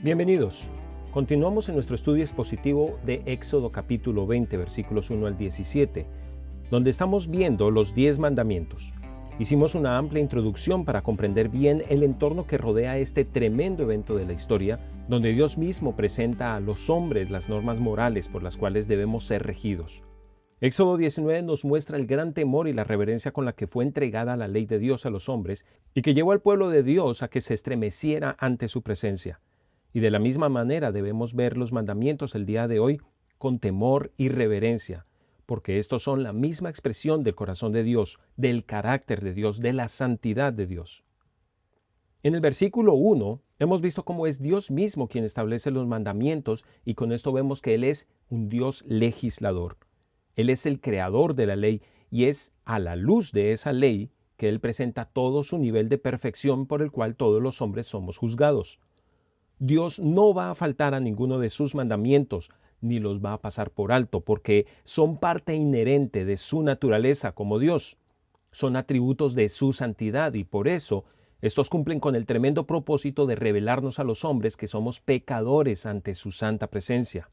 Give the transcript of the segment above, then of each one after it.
Bienvenidos. Continuamos en nuestro estudio expositivo de Éxodo capítulo 20, versículos 1 al 17, donde estamos viendo los 10 mandamientos. Hicimos una amplia introducción para comprender bien el entorno que rodea este tremendo evento de la historia, donde Dios mismo presenta a los hombres las normas morales por las cuales debemos ser regidos. Éxodo 19 nos muestra el gran temor y la reverencia con la que fue entregada la ley de Dios a los hombres y que llevó al pueblo de Dios a que se estremeciera ante su presencia. Y de la misma manera debemos ver los mandamientos el día de hoy con temor y reverencia, porque estos son la misma expresión del corazón de Dios, del carácter de Dios, de la santidad de Dios. En el versículo 1 hemos visto cómo es Dios mismo quien establece los mandamientos y con esto vemos que Él es un Dios legislador. Él es el creador de la ley y es a la luz de esa ley que Él presenta todo su nivel de perfección por el cual todos los hombres somos juzgados. Dios no va a faltar a ninguno de sus mandamientos, ni los va a pasar por alto, porque son parte inherente de su naturaleza como Dios. Son atributos de su santidad y por eso estos cumplen con el tremendo propósito de revelarnos a los hombres que somos pecadores ante su santa presencia.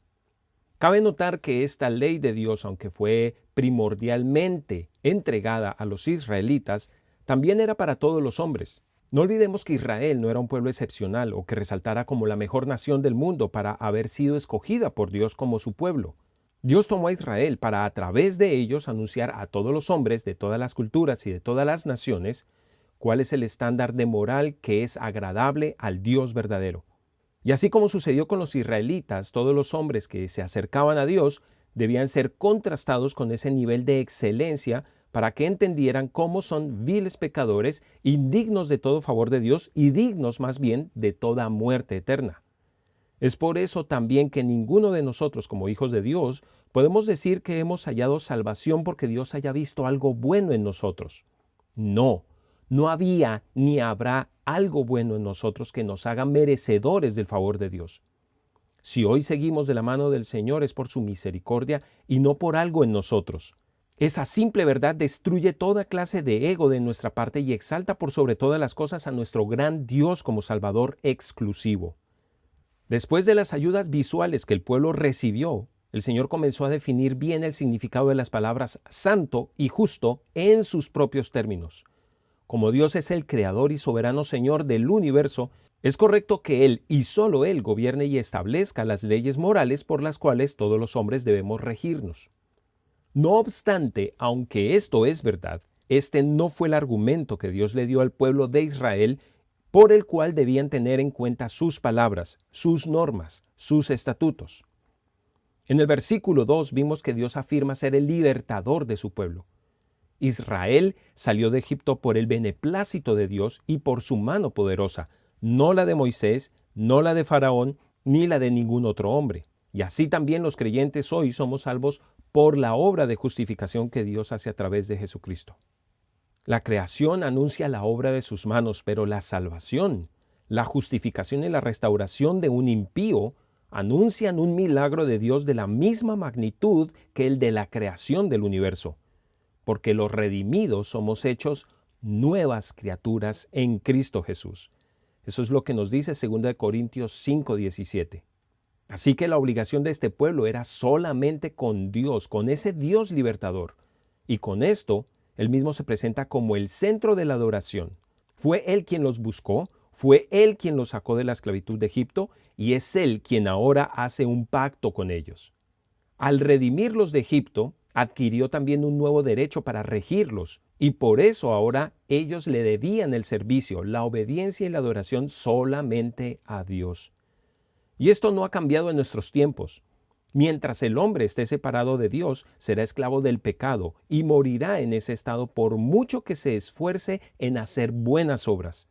Cabe notar que esta ley de Dios, aunque fue primordialmente entregada a los israelitas, también era para todos los hombres. No olvidemos que Israel no era un pueblo excepcional o que resaltara como la mejor nación del mundo para haber sido escogida por Dios como su pueblo. Dios tomó a Israel para a través de ellos anunciar a todos los hombres de todas las culturas y de todas las naciones cuál es el estándar de moral que es agradable al Dios verdadero. Y así como sucedió con los israelitas, todos los hombres que se acercaban a Dios debían ser contrastados con ese nivel de excelencia para que entendieran cómo son viles pecadores, indignos de todo favor de Dios y dignos más bien de toda muerte eterna. Es por eso también que ninguno de nosotros como hijos de Dios podemos decir que hemos hallado salvación porque Dios haya visto algo bueno en nosotros. No había ni habrá algo bueno en nosotros que nos haga merecedores del favor de Dios. Si hoy seguimos de la mano del Señor es por su misericordia y no por algo en nosotros. Esa simple verdad destruye toda clase de ego de nuestra parte y exalta por sobre todas las cosas a nuestro gran Dios como Salvador exclusivo. Después de las ayudas visuales que el pueblo recibió, el Señor comenzó a definir bien el significado de las palabras santo y justo en sus propios términos. Como Dios es el creador y soberano Señor del universo, es correcto que Él y solo Él gobierne y establezca las leyes morales por las cuales todos los hombres debemos regirnos. No obstante, aunque esto es verdad, este no fue el argumento que Dios le dio al pueblo de Israel por el cual debían tener en cuenta sus palabras, sus normas, sus estatutos. En el versículo 2 vimos que Dios afirma ser el libertador de su pueblo. Israel salió de Egipto por el beneplácito de Dios y por su mano poderosa, no la de Moisés, no la de Faraón, ni la de ningún otro hombre. Y así también los creyentes hoy somos salvos por la obra de justificación que Dios hace a través de Jesucristo. La creación anuncia la obra de sus manos, pero la salvación, la justificación y la restauración de un impío anuncian un milagro de Dios de la misma magnitud que el de la creación del universo, porque los redimidos somos hechos nuevas criaturas en Cristo Jesús. Eso es lo que nos dice 2 Corintios 5:17. Así que la obligación de este pueblo era solamente con Dios, con ese Dios libertador. Y con esto, Él mismo se presenta como el centro de la adoración. Fue Él quien los buscó, fue Él quien los sacó de la esclavitud de Egipto y es Él quien ahora hace un pacto con ellos. Al redimirlos de Egipto, adquirió también un nuevo derecho para regirlos y por eso ahora ellos le debían el servicio, la obediencia y la adoración solamente a Dios. Y esto no ha cambiado en nuestros tiempos. Mientras el hombre esté separado de Dios, será esclavo del pecado y morirá en ese estado por mucho que se esfuerce en hacer buenas obras.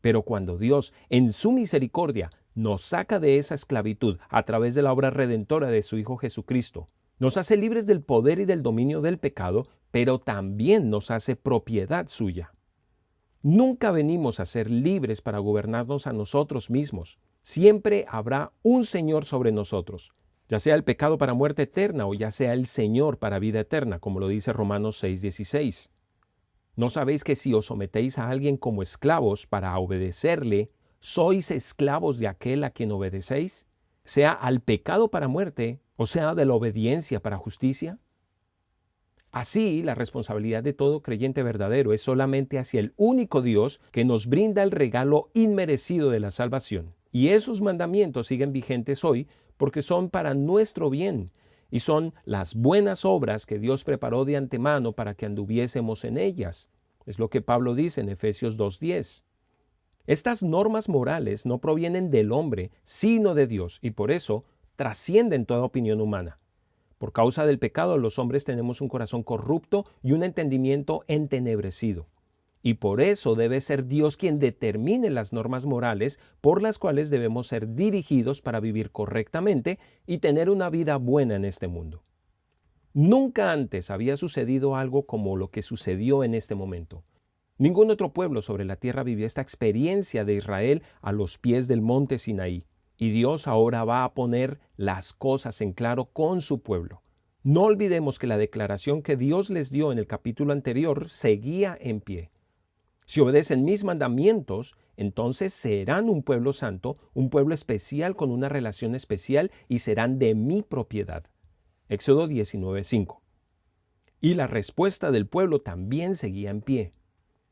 Pero cuando Dios, en su misericordia, nos saca de esa esclavitud a través de la obra redentora de su Hijo Jesucristo, Nos hace libres del poder y del dominio del pecado, pero también nos hace propiedad suya. Nunca venimos a ser libres para gobernarnos a nosotros mismos. Siempre habrá un Señor sobre nosotros, ya sea el pecado para muerte eterna o ya sea el Señor para vida eterna, como lo dice Romanos 6:16. ¿No sabéis que si os sometéis a alguien como esclavos para obedecerle, sois esclavos de aquel a quien obedecéis, sea al pecado para muerte o sea de la obediencia para justicia? Así, la responsabilidad de todo creyente verdadero es solamente hacia el único Dios que nos brinda el regalo inmerecido de la salvación. Y esos mandamientos siguen vigentes hoy porque son para nuestro bien y son las buenas obras que Dios preparó de antemano para que anduviésemos en ellas. Es lo que Pablo dice en Efesios 2:10. Estas normas morales no provienen del hombre, sino de Dios, y por eso trascienden toda opinión humana. Por causa del pecado, los hombres tenemos un corazón corrupto y un entendimiento entenebrecido. Y por eso debe ser Dios quien determine las normas morales por las cuales debemos ser dirigidos para vivir correctamente y tener una vida buena en este mundo. Nunca antes había sucedido algo como lo que sucedió en este momento. Ningún otro pueblo sobre la tierra vivió esta experiencia de Israel a los pies del monte Sinaí. Y Dios ahora va a poner las cosas en claro con su pueblo. No olvidemos que la declaración que Dios les dio en el capítulo anterior seguía en pie. Si obedecen mis mandamientos, entonces serán un pueblo santo, un pueblo especial con una relación especial y serán de mi propiedad. Éxodo 19:5. Y la respuesta del pueblo también seguía en pie.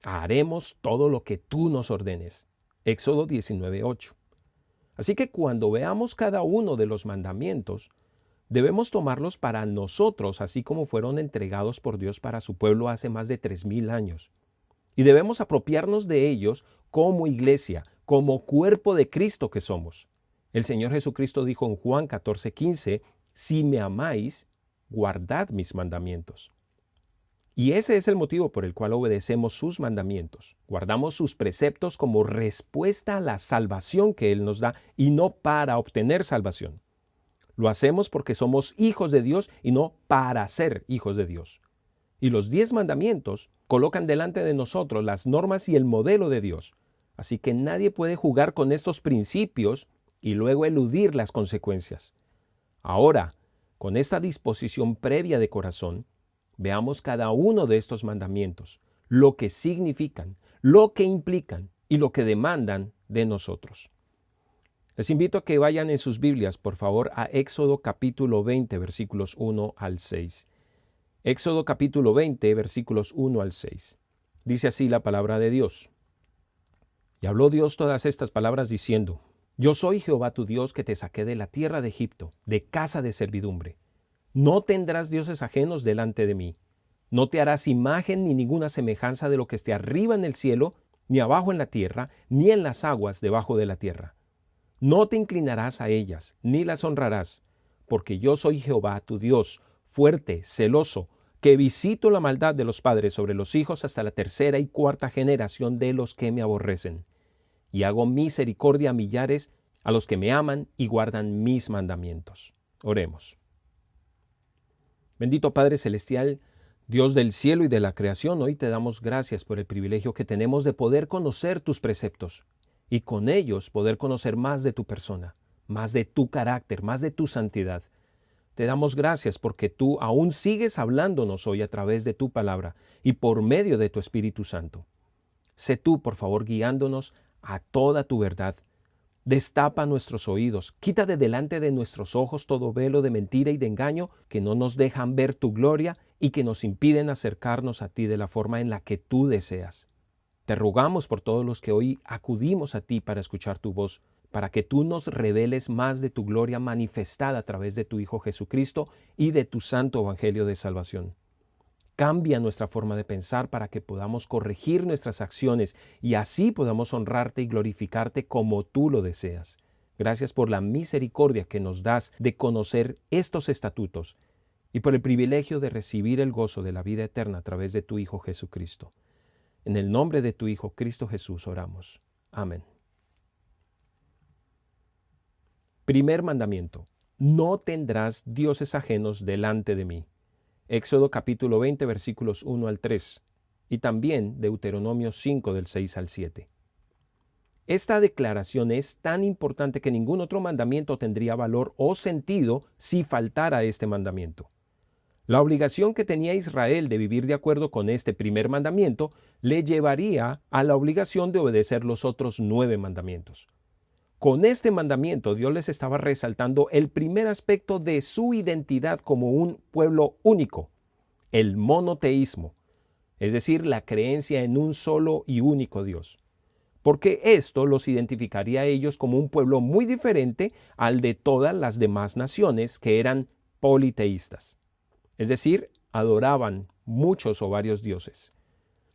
Haremos todo lo que tú nos ordenes. Éxodo 19:8. Así que cuando veamos cada uno de los mandamientos, debemos tomarlos para nosotros, así como fueron entregados por Dios para su pueblo hace más de 3000 años. Y debemos apropiarnos de ellos como iglesia, como cuerpo de Cristo que somos. El Señor Jesucristo dijo en Juan 14:15, si me amáis, guardad mis mandamientos. Y ese es el motivo por el cual obedecemos sus mandamientos. Guardamos sus preceptos como respuesta a la salvación que Él nos da y no para obtener salvación. Lo hacemos porque somos hijos de Dios y no para ser hijos de Dios. Y los 10 mandamientos colocan delante de nosotros las normas y el modelo de Dios. Así que nadie puede jugar con estos principios y luego eludir las consecuencias. Ahora, con esta disposición previa de corazón, veamos cada uno de estos mandamientos, lo que significan, lo que implican y lo que demandan de nosotros. Les invito a que vayan en sus Biblias, por favor, a Éxodo capítulo 20, versículos 1 al 6. Éxodo capítulo 20, versículos 1 al 6. Dice así la palabra de Dios. Y habló Dios todas estas palabras diciendo, Yo soy Jehová tu Dios que te saqué de la tierra de Egipto, de casa de servidumbre. No tendrás dioses ajenos delante de mí. No te harás imagen ni ninguna semejanza de lo que esté arriba en el cielo, ni abajo en la tierra, ni en las aguas debajo de la tierra. No te inclinarás a ellas, ni las honrarás, porque yo soy Jehová tu Dios, fuerte, celoso, que visito la maldad de los padres sobre los hijos hasta la tercera y cuarta generación de los que me aborrecen. Y hago misericordia a millares, a los que me aman y guardan mis mandamientos. Oremos. Bendito Padre Celestial, Dios del cielo y de la creación, hoy te damos gracias por el privilegio que tenemos de poder conocer tus preceptos y con ellos poder conocer más de tu persona, más de tu carácter, más de tu santidad. Te damos gracias porque tú aún sigues hablándonos hoy a través de tu palabra y por medio de tu Espíritu Santo. Sé tú, por favor, guiándonos a toda tu verdad. Destapa nuestros oídos, quita de delante de nuestros ojos todo velo de mentira y de engaño que no nos dejan ver tu gloria y que nos impiden acercarnos a ti de la forma en la que tú deseas. Te rogamos por todos los que hoy acudimos a ti para escuchar tu voz, para que tú nos reveles más de tu gloria manifestada a través de tu Hijo Jesucristo y de tu santo evangelio de salvación. Cambia nuestra forma de pensar para que podamos corregir nuestras acciones y así podamos honrarte y glorificarte como tú lo deseas. Gracias por la misericordia que nos das de conocer estos estatutos y por el privilegio de recibir el gozo de la vida eterna a través de tu Hijo Jesucristo. En el nombre de tu Hijo Cristo Jesús oramos. Amén. Primer mandamiento. no tendrás dioses ajenos delante de mí. Éxodo capítulo 20 versículos 1 al 3 y también Deuteronomio 5 del 6 al 7. Esta declaración es tan importante que ningún otro mandamiento tendría valor o sentido si faltara este mandamiento. La obligación que tenía Israel de vivir de acuerdo con este primer mandamiento le llevaría a la obligación de obedecer los otros 9 mandamientos. Con este mandamiento Dios les estaba resaltando el primer aspecto de su identidad como un pueblo único, el monoteísmo, es decir, la creencia en un solo y único Dios. Porque esto los identificaría a ellos como un pueblo muy diferente al de todas las demás naciones que eran politeístas. Es decir, adoraban muchos o varios dioses.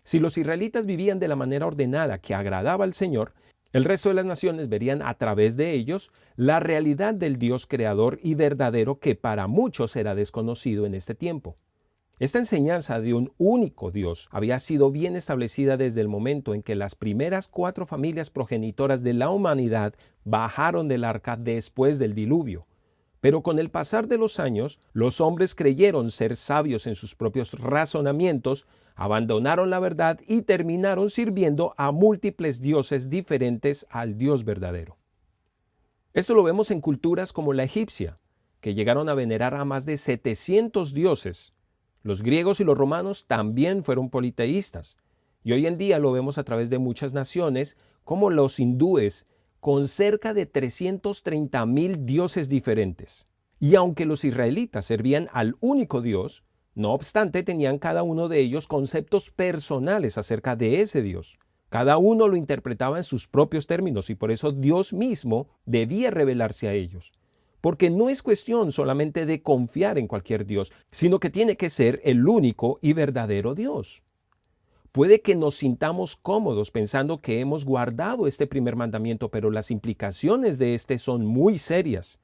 Si los israelitas vivían de la manera ordenada que agradaba al Señor, el resto de las naciones verían a través de ellos la realidad del Dios creador y verdadero que para muchos era desconocido en este tiempo. Esta enseñanza de un único Dios había sido bien establecida desde el momento en que las primeras 4 familias progenitoras de la humanidad bajaron del arca después del diluvio. Pero con el pasar de los años, los hombres creyeron ser sabios en sus propios razonamientos, abandonaron la verdad y terminaron sirviendo a múltiples dioses diferentes al Dios verdadero. Esto lo vemos en culturas como la egipcia, que llegaron a venerar a más de 700 dioses. Los griegos y los romanos también fueron politeístas, y hoy en día lo vemos a través de muchas naciones, como los hindúes, con cerca de 330,000 dioses diferentes. Y aunque los israelitas servían al único Dios, no obstante tenían cada uno de ellos conceptos personales acerca de ese Dios. Cada uno lo interpretaba en sus propios términos y por eso Dios mismo debía revelarse a ellos. Porque no es cuestión solamente de confiar en cualquier Dios, sino que tiene que ser el único y verdadero Dios. Puede que nos sintamos cómodos pensando que hemos guardado este primer mandamiento, pero las implicaciones de este son muy serias.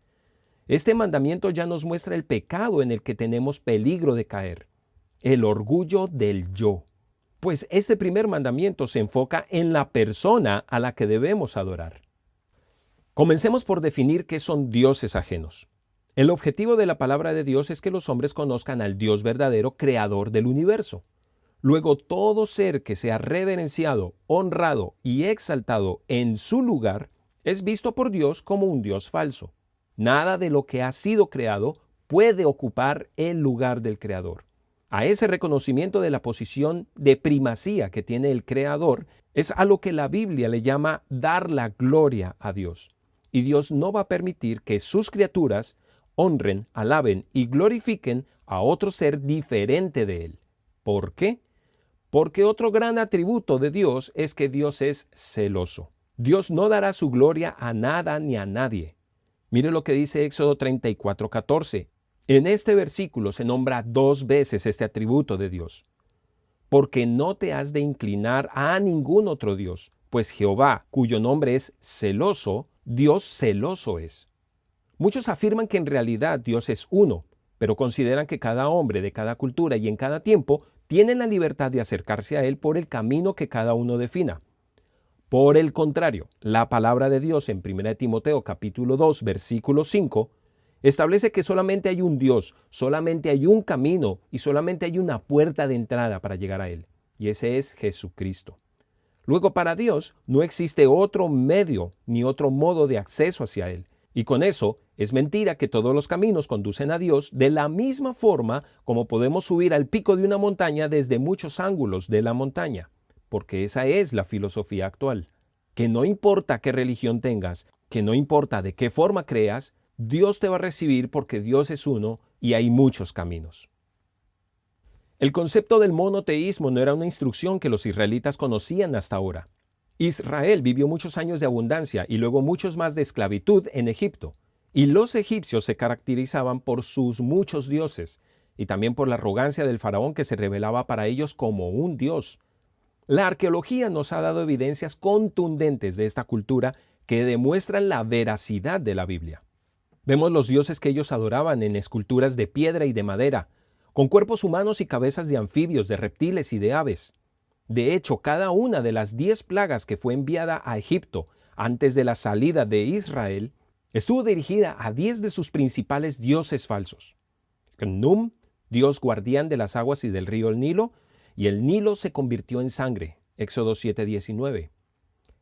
Este mandamiento ya nos muestra el pecado en el que tenemos peligro de caer, el orgullo del yo. Pues este primer mandamiento se enfoca en la persona a la que debemos adorar. Comencemos por definir qué son dioses ajenos. El objetivo de la palabra de Dios es que los hombres conozcan al Dios verdadero, creador del universo. Luego, todo ser que sea reverenciado, honrado y exaltado en su lugar es visto por Dios como un Dios falso. Nada de lo que ha sido creado puede ocupar el lugar del Creador. A ese reconocimiento de la posición de primacía que tiene el Creador es a lo que la Biblia le llama dar la gloria a Dios. Y Dios no va a permitir que sus criaturas honren, alaben y glorifiquen a otro ser diferente de Él. ¿Por qué? Porque otro gran atributo de Dios es que Dios es celoso. Dios no dará su gloria a nada ni a nadie. Mire lo que dice Éxodo 34:14. En este versículo se nombra 2 veces este atributo de Dios. Porque no te has de inclinar a ningún otro Dios, pues Jehová, cuyo nombre es celoso, Dios celoso es. Muchos afirman que en realidad Dios es uno, pero consideran que cada hombre de cada cultura y en cada tiempo tienen la libertad de acercarse a Él por el camino que cada uno defina. Por el contrario, la palabra de Dios en 1 Timoteo capítulo 2, versículo 5, establece que solamente hay un Dios, solamente hay un camino y solamente hay una puerta de entrada para llegar a Él, y ese es Jesucristo. Luego, para Dios no existe otro medio ni otro modo de acceso hacia Él, y con eso es mentira que todos los caminos conducen a Dios de la misma forma como podemos subir al pico de una montaña desde muchos ángulos de la montaña, porque esa es la filosofía actual, que no importa qué religión tengas, que no importa de qué forma creas, Dios te va a recibir porque Dios es uno y hay muchos caminos. El concepto del monoteísmo no era una instrucción que los israelitas conocían hasta ahora. Israel vivió muchos años de abundancia y luego muchos más de esclavitud en Egipto. Y los egipcios se caracterizaban por sus muchos dioses y también por la arrogancia del faraón que se revelaba para ellos como un dios. La arqueología nos ha dado evidencias contundentes de esta cultura que demuestran la veracidad de la Biblia. Vemos los dioses que ellos adoraban en esculturas de piedra y de madera, con cuerpos humanos y cabezas de anfibios, de reptiles y de aves. De hecho, cada una de las 10 plagas que fue enviada a Egipto antes de la salida de Israel Estuvo dirigida a 10 de sus principales dioses falsos. Khnum, dios guardián de las aguas y del río el Nilo, y el Nilo se convirtió en sangre. Éxodo 7:19.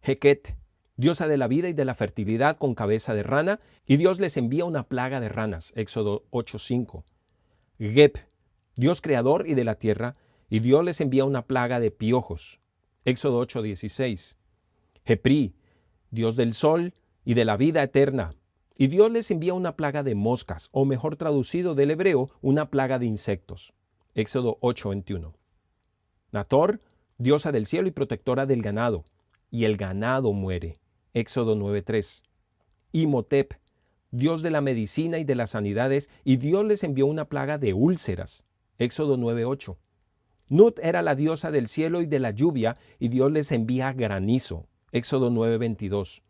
Heket, diosa de la vida y de la fertilidad con cabeza de rana, y Dios les envía una plaga de ranas. Éxodo 8:5. Geb, Dios creador y de la tierra, y Dios les envía una plaga de piojos. Éxodo 8:16. Jepri, Dios del sol y de la vida eterna, y Dios les envía una plaga de moscas, o mejor traducido del hebreo, una plaga de insectos. Éxodo 8:21. Nator, diosa del cielo y protectora del ganado, y el ganado muere. Éxodo 9:3. Imhotep, Dios de la medicina y de las sanidades, y Dios les envió una plaga de úlceras. Éxodo 9:8. Nut era la diosa del cielo y de la lluvia, y Dios les envía granizo. Éxodo 9:22.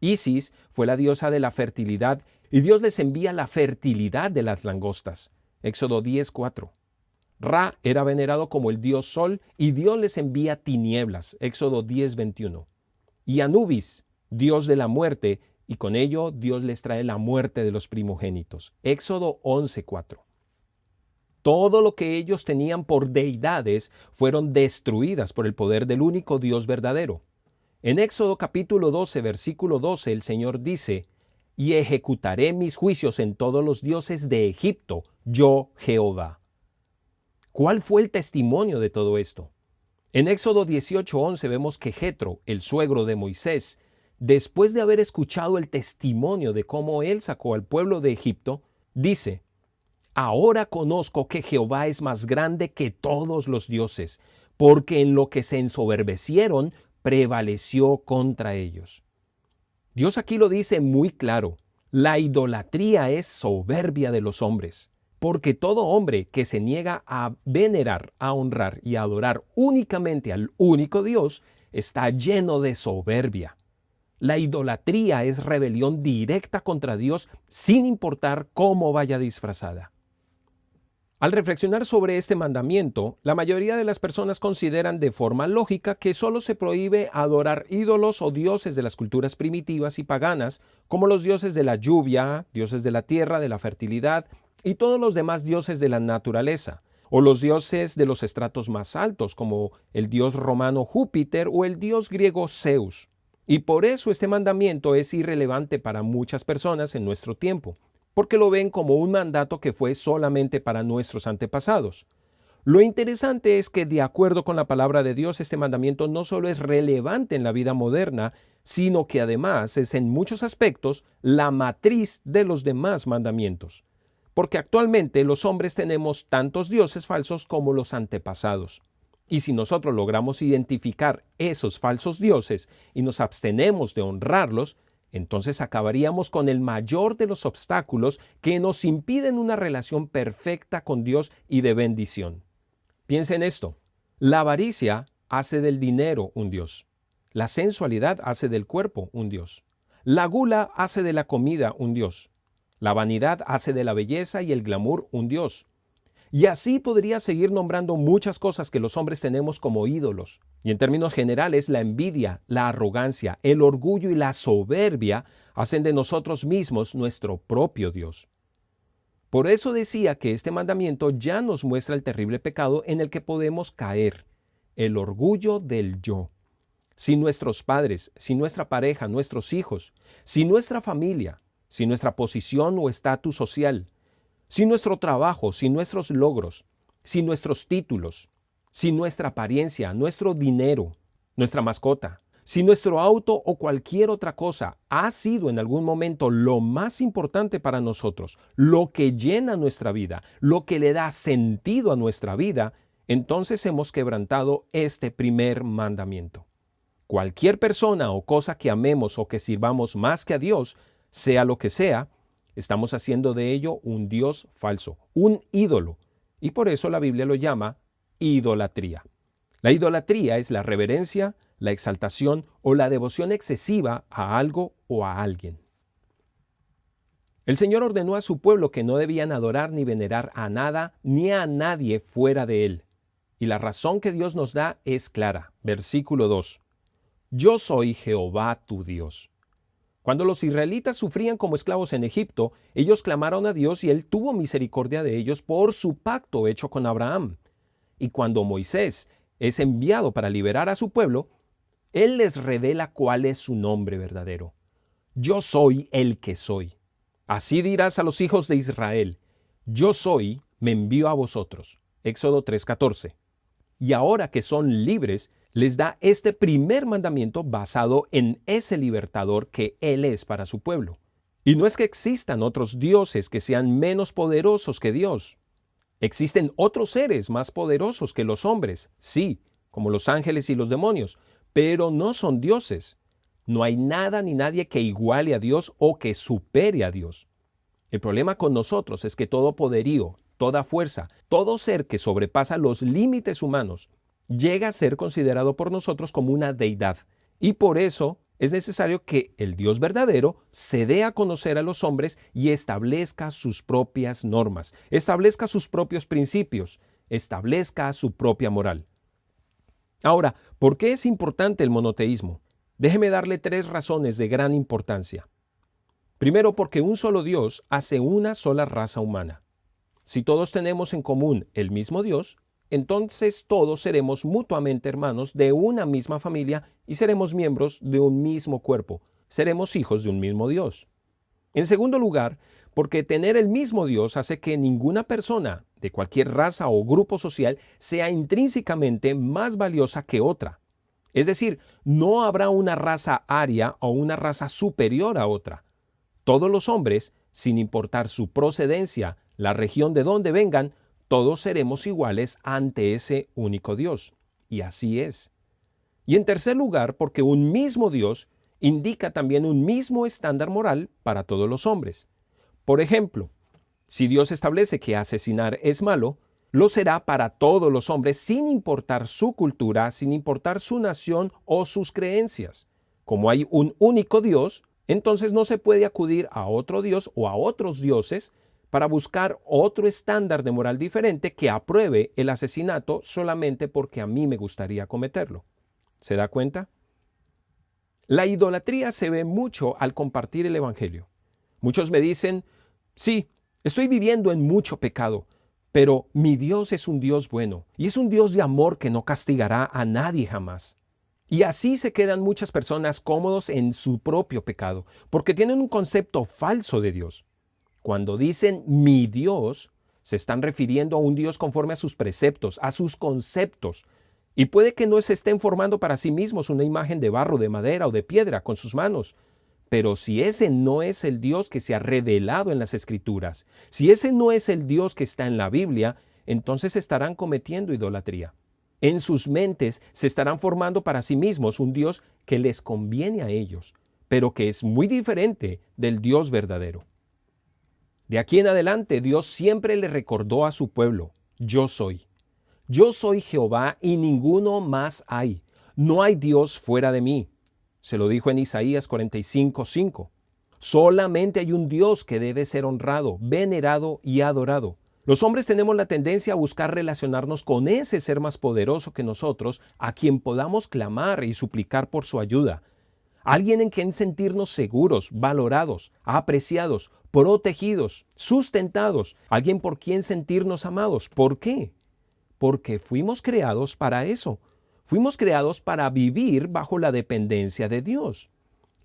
Isis fue la diosa de la fertilidad, y Dios les envía la fertilidad de las langostas. Éxodo 10:4. Ra era venerado como el dios sol, y Dios les envía tinieblas. Éxodo 10:21. Y Anubis, dios de la muerte, y con ello Dios les trae la muerte de los primogénitos. Éxodo 11:4. Todo lo que ellos tenían por deidades fueron destruidas por el poder del único Dios verdadero. En Éxodo capítulo 12, versículo 12, el Señor dice: y ejecutaré mis juicios en todos los dioses de Egipto, yo Jehová. ¿Cuál fue el testimonio de todo esto? En Éxodo 18:11 vemos que Jetro, el suegro de Moisés, después de haber escuchado el testimonio de cómo él sacó al pueblo de Egipto, dice: ahora conozco que Jehová es más grande que todos los dioses, porque en lo que se ensoberbecieron, prevaleció contra ellos. Dios aquí lo dice muy claro: la idolatría es soberbia de los hombres, porque todo hombre que se niega a venerar, a honrar y a adorar únicamente al único Dios, está lleno de soberbia. La idolatría es rebelión directa contra Dios, sin importar cómo vaya disfrazada. Al reflexionar sobre este mandamiento, la mayoría de las personas consideran de forma lógica que solo se prohíbe adorar ídolos o dioses de las culturas primitivas y paganas, como los dioses de la lluvia, dioses de la tierra, de la fertilidad y todos los demás dioses de la naturaleza, o los dioses de los estratos más altos, como el dios romano Júpiter o el dios griego Zeus. Y por eso este mandamiento es irrelevante para muchas personas en nuestro tiempo, porque lo ven como un mandato que fue solamente para nuestros antepasados. Lo interesante es que, de acuerdo con la palabra de Dios, este mandamiento no solo es relevante en la vida moderna, sino que además es en muchos aspectos la matriz de los demás mandamientos. Porque actualmente los hombres tenemos tantos dioses falsos como los antepasados. Y si nosotros logramos identificar esos falsos dioses y nos abstenemos de honrarlos, entonces acabaríamos con el mayor de los obstáculos que nos impiden una relación perfecta con Dios y de bendición. Piensa en esto: la avaricia hace del dinero un dios. La sensualidad hace del cuerpo un dios. La gula hace de la comida un dios. La vanidad hace de la belleza y el glamour un dios. Y así podría seguir nombrando muchas cosas que los hombres tenemos como ídolos. Y en términos generales, la envidia, la arrogancia, el orgullo y la soberbia hacen de nosotros mismos nuestro propio Dios. Por eso decía que este mandamiento ya nos muestra el terrible pecado en el que podemos caer: el orgullo del yo. Si nuestros padres, si nuestra pareja, nuestros hijos, si nuestra familia, si nuestra posición o estatus social, si nuestro trabajo, si nuestros logros, si nuestros títulos, si nuestra apariencia, nuestro dinero, nuestra mascota, si nuestro auto o cualquier otra cosa ha sido en algún momento lo más importante para nosotros, lo que llena nuestra vida, lo que le da sentido a nuestra vida, entonces hemos quebrantado este primer mandamiento. Cualquier persona o cosa que amemos o que sirvamos más que a Dios, sea lo que sea, estamos haciendo de ello un Dios falso, un ídolo, y por eso la Biblia lo llama idolatría. La idolatría es la reverencia, la exaltación o la devoción excesiva a algo o a alguien. El Señor ordenó a su pueblo que no debían adorar ni venerar a nada ni a nadie fuera de Él. Y la razón que Dios nos da es clara. Versículo 2. Yo soy Jehová tu Dios. Cuando los israelitas sufrían como esclavos en Egipto, ellos clamaron a Dios y Él tuvo misericordia de ellos por su pacto hecho con Abraham. Y cuando Moisés es enviado para liberar a su pueblo, Él les revela cuál es su nombre verdadero. Yo soy el que soy. Así dirás a los hijos de Israel, yo soy, me envío a vosotros. Éxodo 3:14. Y ahora que son libres, les da este primer mandamiento basado en ese libertador que Él es para su pueblo. Y no es que existan otros dioses que sean menos poderosos que Dios. Existen otros seres más poderosos que los hombres, sí, como los ángeles y los demonios, pero no son dioses. No hay nada ni nadie que iguale a Dios o que supere a Dios. El problema con nosotros es que todo poderío, toda fuerza, todo ser que sobrepasa los límites humanos, llega a ser considerado por nosotros como una deidad. Y por eso es necesario que el Dios verdadero se dé a conocer a los hombres y establezca sus propias normas, establezca sus propios principios, establezca su propia moral. Ahora, ¿por qué es importante el monoteísmo? Déjeme darle 3 razones de gran importancia. Primero, porque un solo Dios hace una sola raza humana. Si todos tenemos en común el mismo Dios, entonces todos seremos mutuamente hermanos de una misma familia y seremos miembros de un mismo cuerpo. Seremos hijos de un mismo Dios. En segundo lugar, porque tener el mismo Dios hace que ninguna persona de cualquier raza o grupo social sea intrínsecamente más valiosa que otra. Es decir, no habrá una raza aria o una raza superior a otra. Todos los hombres, sin importar su procedencia, la región de donde vengan, todos seremos iguales ante ese único Dios. Y así es. Y en tercer lugar, porque un mismo Dios indica también un mismo estándar moral para todos los hombres. Por ejemplo, si Dios establece que asesinar es malo, lo será para todos los hombres sin importar su cultura, sin importar su nación o sus creencias. Como hay un único Dios, entonces no se puede acudir a otro Dios o a otros dioses para buscar otro estándar de moral diferente que apruebe el asesinato solamente porque a mí me gustaría cometerlo. ¿Se da cuenta? La idolatría se ve mucho al compartir el Evangelio. Muchos me dicen, sí, estoy viviendo en mucho pecado, pero mi Dios es un Dios bueno y es un Dios de amor que no castigará a nadie jamás. Y así se quedan muchas personas cómodos en su propio pecado, porque tienen un concepto falso de Dios. Cuando dicen mi Dios, se están refiriendo a un Dios conforme a sus preceptos, a sus conceptos. Y puede que no se estén formando para sí mismos una imagen de barro, de madera o de piedra con sus manos. Pero si ese no es el Dios que se ha revelado en las Escrituras, si ese no es el Dios que está en la Biblia, entonces estarán cometiendo idolatría. En sus mentes se estarán formando para sí mismos un Dios que les conviene a ellos, pero que es muy diferente del Dios verdadero. De aquí en adelante, Dios siempre le recordó a su pueblo, yo soy. Yo soy Jehová y ninguno más hay. No hay Dios fuera de mí. Se lo dijo en Isaías 45:5. Solamente hay un Dios que debe ser honrado, venerado y adorado. Los hombres tenemos la tendencia a buscar relacionarnos con ese ser más poderoso que nosotros, a quien podamos clamar y suplicar por su ayuda. Alguien en quien sentirnos seguros, valorados, apreciados, protegidos, sustentados. Alguien por quien sentirnos amados. ¿Por qué? Porque fuimos creados para eso. Fuimos creados para vivir bajo la dependencia de Dios.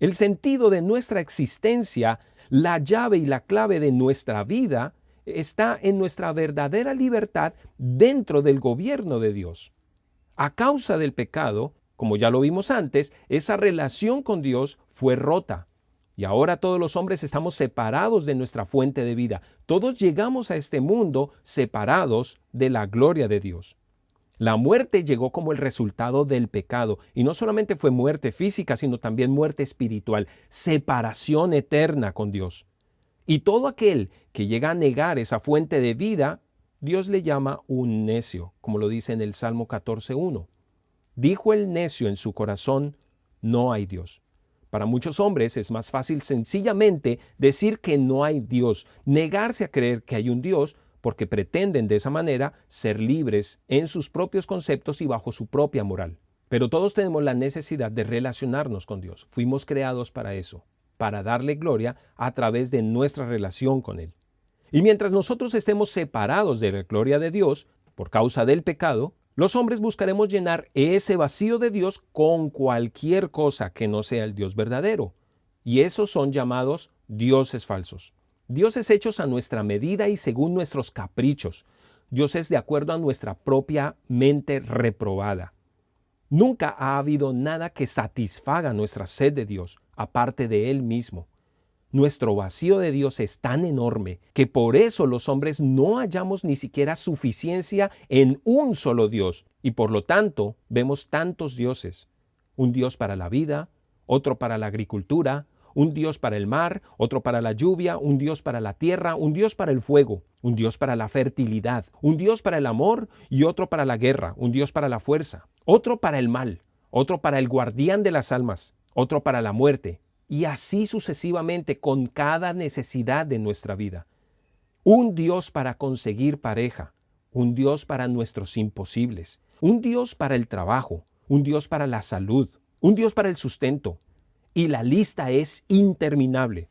El sentido de nuestra existencia, la llave y la clave de nuestra vida, está en nuestra verdadera libertad dentro del gobierno de Dios. A causa del pecado, como ya lo vimos antes, esa relación con Dios fue rota. Y ahora todos los hombres estamos separados de nuestra fuente de vida. Todos llegamos a este mundo separados de la gloria de Dios. La muerte llegó como el resultado del pecado. Y no solamente fue muerte física, sino también muerte espiritual. Separación eterna con Dios. Y todo aquel que llega a negar esa fuente de vida, Dios le llama un necio, como lo dice en el Salmo 14:1. Dijo el necio en su corazón, no hay Dios. Para muchos hombres es más fácil sencillamente decir que no hay Dios, negarse a creer que hay un Dios, porque pretenden de esa manera ser libres en sus propios conceptos y bajo su propia moral. Pero todos tenemos la necesidad de relacionarnos con Dios. Fuimos creados para eso. para darle gloria a través de nuestra relación con Él. Y mientras nosotros estemos separados de la gloria de Dios por causa del pecado, los hombres buscaremos llenar ese vacío de Dios con cualquier cosa que no sea el Dios verdadero. Y esos son llamados dioses falsos. Dioses hechos a nuestra medida y según nuestros caprichos. Dioses de acuerdo a nuestra propia mente reprobada. Nunca ha habido nada que satisfaga nuestra sed de Dios, aparte de Él mismo. Nuestro vacío de Dios es tan enorme que por eso los hombres no hallamos ni siquiera suficiencia en un solo Dios y por lo tanto vemos tantos dioses. Un Dios para la vida, otro para la agricultura, un Dios para el mar, otro para la lluvia, un Dios para la tierra, un Dios para el fuego, un Dios para la fertilidad, un Dios para el amor y otro para la guerra, un Dios para la fuerza, otro para el mal, otro para el guardián de las almas, otro para la muerte. Y así sucesivamente con cada necesidad de nuestra vida. Un Dios para conseguir pareja, un Dios para nuestros imposibles, un Dios para el trabajo, un Dios para la salud, un Dios para el sustento. Y la lista es interminable.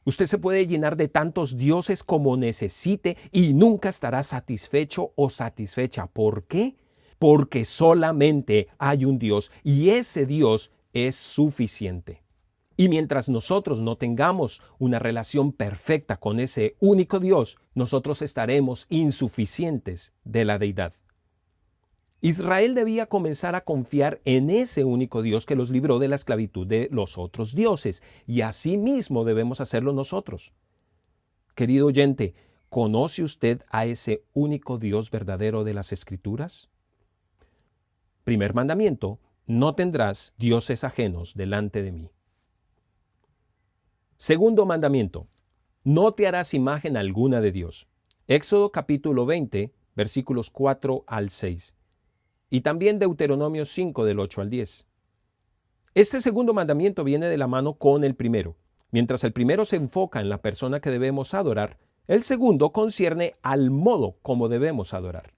Usted se puede llenar de tantos dioses como necesite y nunca estará satisfecho o satisfecha. ¿Por qué? Porque solamente hay un Dios y ese Dios es suficiente. Y mientras nosotros no tengamos una relación perfecta con ese único Dios, nosotros estaremos insuficientes de la deidad. Israel debía comenzar a confiar en ese único Dios que los libró de la esclavitud de los otros dioses, y así mismo debemos hacerlo nosotros. Querido oyente, ¿conoce usted a ese único Dios verdadero de las Escrituras? Primer mandamiento: no tendrás dioses ajenos delante de mí. Segundo mandamiento: no te harás imagen alguna de Dios. Éxodo capítulo 20, versículos 4 al 6. Y también Deuteronomio 5 del 8 al 10. Este segundo mandamiento viene de la mano con el primero. Mientras el primero se enfoca en la persona que debemos adorar, el segundo concierne al modo como debemos adorar.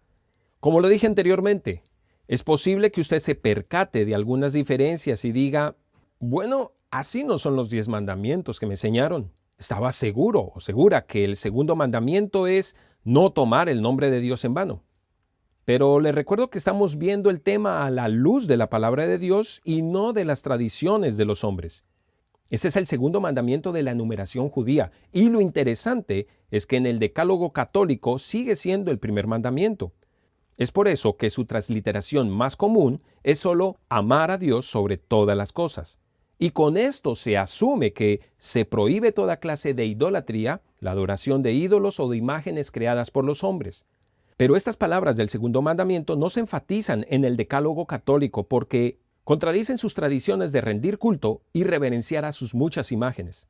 Como lo dije anteriormente, es posible que usted se percate de algunas diferencias y diga, bueno, así no son los 10 mandamientos que me enseñaron. Estaba seguro o segura que el segundo mandamiento es no tomar el nombre de Dios en vano. Pero le recuerdo que estamos viendo el tema a la luz de la palabra de Dios y no de las tradiciones de los hombres. Ese es el segundo mandamiento de la numeración judía. Y lo interesante es que en el Decálogo católico sigue siendo el primer mandamiento. Es por eso que su transliteración más común es solo amar a Dios sobre todas las cosas. Y con esto se asume que se prohíbe toda clase de idolatría, la adoración de ídolos o de imágenes creadas por los hombres. Pero estas palabras del segundo mandamiento no se enfatizan en el Decálogo católico porque contradicen sus tradiciones de rendir culto y reverenciar a sus muchas imágenes.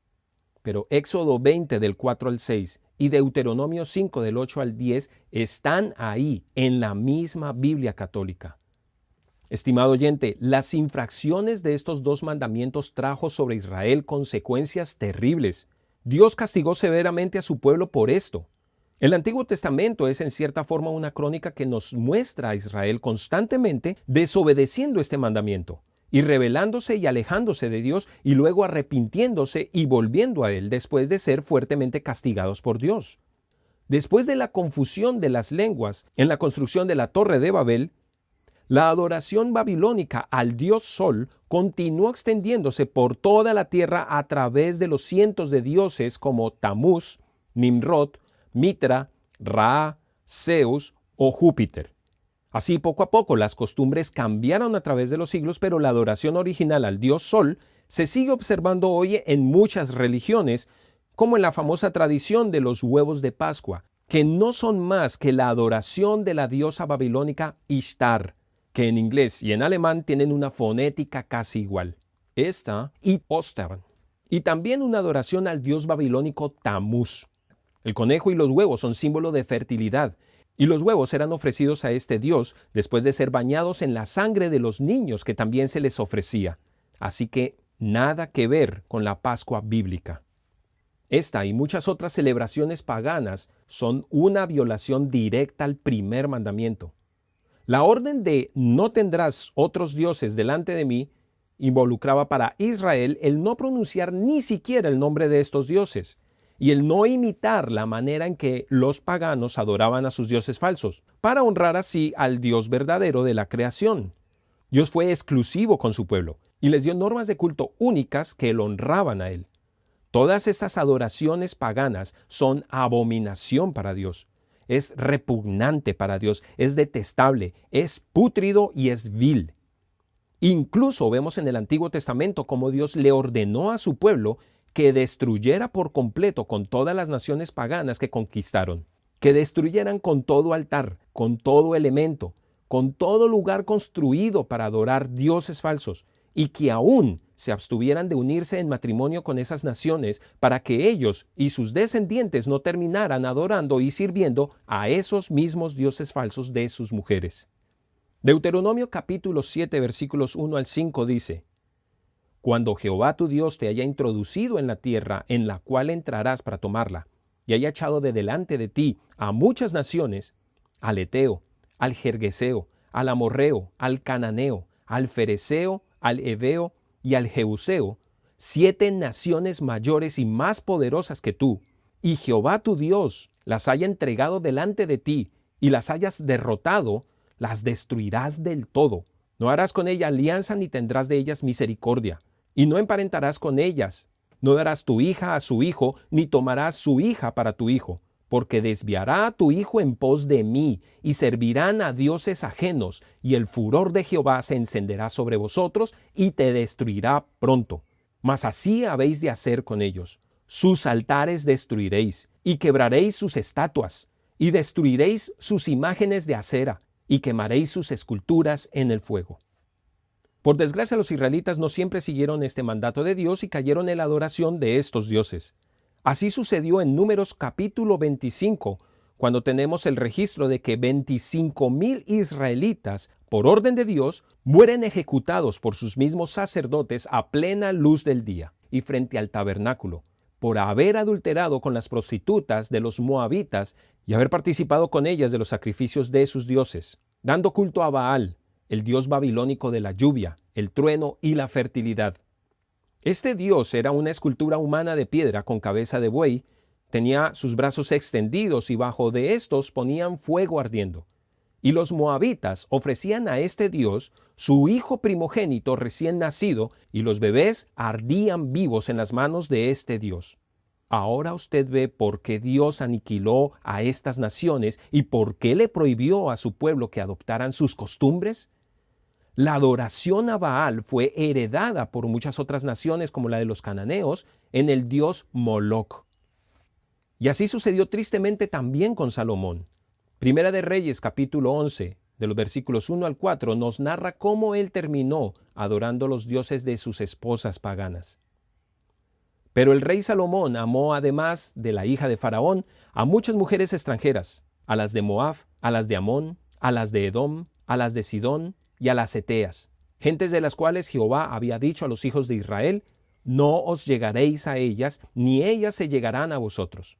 Pero Éxodo 20 del 4 al 6 y Deuteronomio 5 del 8 al 10 están ahí en la misma Biblia católica. Estimado oyente, las infracciones de estos dos mandamientos trajo sobre Israel consecuencias terribles. Dios castigó severamente a su pueblo por esto. El Antiguo Testamento es en cierta forma una crónica que nos muestra a Israel constantemente desobedeciendo este mandamiento y rebelándose y alejándose de Dios y luego arrepintiéndose y volviendo a Él después de ser fuertemente castigados por Dios. Después de la confusión de las lenguas en la construcción de la Torre de Babel, la adoración babilónica al dios Sol continuó extendiéndose por toda la tierra a través de los cientos de dioses como Tamuz, Nimrod, Mitra, Ra, Zeus o Júpiter. Así poco a poco las costumbres cambiaron a través de los siglos, pero la adoración original al dios Sol se sigue observando hoy en muchas religiones, como en la famosa tradición de los huevos de Pascua, que no son más que la adoración de la diosa babilónica Ishtar, que en inglés y en alemán tienen una fonética casi igual. Esta y Ostern. Y también una adoración al dios babilónico Tamuz. El conejo y los huevos son símbolo de fertilidad, y los huevos eran ofrecidos a este dios después de ser bañados en la sangre de los niños que también se les ofrecía. Así que nada que ver con la Pascua bíblica. Esta y muchas otras celebraciones paganas son una violación directa al primer mandamiento. La orden de no tendrás otros dioses delante de mí involucraba para Israel el no pronunciar ni siquiera el nombre de estos dioses y el no imitar la manera en que los paganos adoraban a sus dioses falsos, para honrar así al Dios verdadero de la creación. Dios fue exclusivo con su pueblo y les dio normas de culto únicas que lo honraban a él. Todas estas adoraciones paganas son abominación para Dios. Es repugnante para Dios, es detestable, es pútrido y es vil. Incluso vemos en el Antiguo Testamento cómo Dios le ordenó a su pueblo que destruyera por completo con todas las naciones paganas que conquistaron, que destruyeran con todo altar, con todo elemento, con todo lugar construido para adorar dioses falsos, y que aún se abstuvieran de unirse en matrimonio con esas naciones para que ellos y sus descendientes no terminaran adorando y sirviendo a esos mismos dioses falsos de sus mujeres. Deuteronomio capítulo 7 versículos 1 al 5 dice: Cuando Jehová tu Dios te haya introducido en la tierra en la cual entrarás para tomarla, y haya echado de delante de ti a muchas naciones, al Eteo, al Gergeseo, al Amorreo, al Cananeo, al Fereceo, al Heveo y al Jebuseo, 7 naciones mayores y más poderosas que tú, y Jehová tu Dios las haya entregado delante de ti y las hayas derrotado, las destruirás del todo. No harás con ellas alianza ni tendrás de ellas misericordia, y no emparentarás con ellas. No darás tu hija a su hijo, ni tomarás su hija para tu hijo, porque desviará a tu hijo en pos de mí, y servirán a dioses ajenos, y el furor de Jehová se encenderá sobre vosotros, y te destruirá pronto. Mas así habéis de hacer con ellos. Sus altares destruiréis, y quebraréis sus estatuas, y destruiréis sus imágenes de acera, y quemaréis sus esculturas en el fuego. Por desgracia, los israelitas no siempre siguieron este mandato de Dios y cayeron en la adoración de estos dioses. Así sucedió en Números capítulo 25, cuando tenemos el registro de que 25,000 israelitas, por orden de Dios, mueren ejecutados por sus mismos sacerdotes a plena luz del día y frente al tabernáculo, por haber adulterado con las prostitutas de los moabitas y haber participado con ellas de los sacrificios de sus dioses, dando culto a Baal, el dios babilónico de la lluvia, el trueno y la fertilidad. Este dios era una escultura humana de piedra con cabeza de buey, tenía sus brazos extendidos y bajo de estos ponían fuego ardiendo. Y los moabitas ofrecían a este dios su hijo primogénito recién nacido, y los bebés ardían vivos en las manos de este dios. Ahora usted ve por qué Dios aniquiló a estas naciones y por qué le prohibió a su pueblo que adoptaran sus costumbres. La adoración a Baal fue heredada por muchas otras naciones como la de los cananeos en el dios Moloc. Y así sucedió tristemente también con Salomón. Primera de Reyes capítulo 11, de los versículos 1 al 4, nos narra cómo él terminó adorando los dioses de sus esposas paganas. Pero el rey Salomón amó, además de la hija de Faraón, a muchas mujeres extranjeras, a las de Moab, a las de Amón, a las de Edom, a las de Sidón y a las Eteas, gentes de las cuales Jehová había dicho a los hijos de Israel: no os llegaréis a ellas, ni ellas se llegarán a vosotros,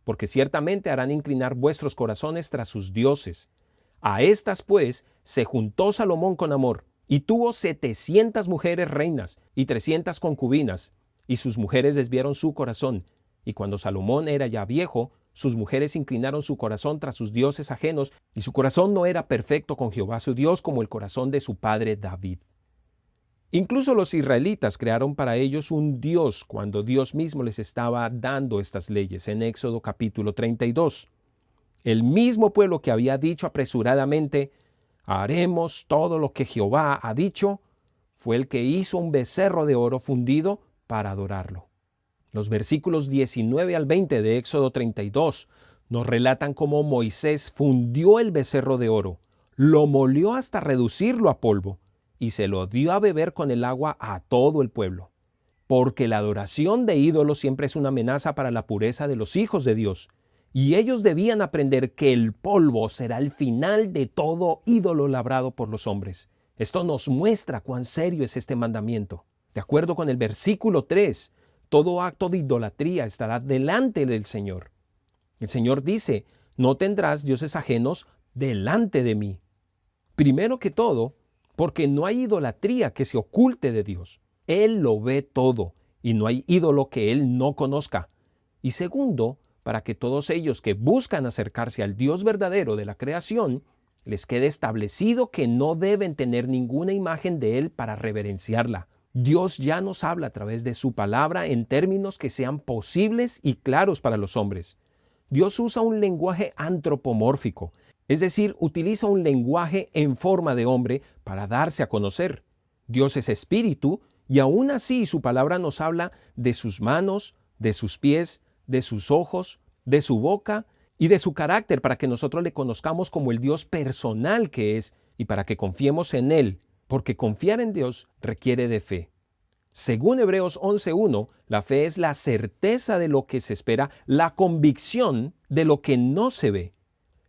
porque ciertamente harán inclinar vuestros corazones tras sus dioses. A estas pues se juntó Salomón con amor, y tuvo 700 mujeres reinas y 300 concubinas, y sus mujeres desviaron su corazón, y cuando Salomón era ya viejo, sus mujeres inclinaron su corazón tras sus dioses ajenos, y su corazón no era perfecto con Jehová su Dios como el corazón de su padre David. Incluso los israelitas crearon para ellos un Dios cuando Dios mismo les estaba dando estas leyes en Éxodo capítulo 32. El mismo pueblo que había dicho apresuradamente: haremos todo lo que Jehová ha dicho, fue el que hizo un becerro de oro fundido para adorarlo. Los versículos 19 al 20 de Éxodo 32 nos relatan cómo Moisés fundió el becerro de oro, lo molió hasta reducirlo a polvo y se lo dio a beber con el agua a todo el pueblo. Porque la adoración de ídolos siempre es una amenaza para la pureza de los hijos de Dios, y ellos debían aprender que el polvo será el final de todo ídolo labrado por los hombres. Esto nos muestra cuán serio es este mandamiento. De acuerdo con el versículo 3, todo acto de idolatría estará delante del Señor. El Señor dice: no tendrás dioses ajenos delante de mí. Primero que todo, porque no hay idolatría que se oculte de Dios. Él lo ve todo y no hay ídolo que Él no conozca. Y segundo, para que todos ellos que buscan acercarse al Dios verdadero de la creación, les quede establecido que no deben tener ninguna imagen de Él para reverenciarla. Dios ya nos habla a través de su palabra en términos que sean posibles y claros para los hombres. Dios usa un lenguaje antropomórfico, es decir, utiliza un lenguaje en forma de hombre para darse a conocer. Dios es espíritu y aún así su palabra nos habla de sus manos, de sus pies, de sus ojos, de su boca y de su carácter para que nosotros le conozcamos como el Dios personal que es y para que confiemos en Él, porque confiar en Dios requiere de fe. Según Hebreos 11:1, la fe es la certeza de lo que se espera, la convicción de lo que no se ve.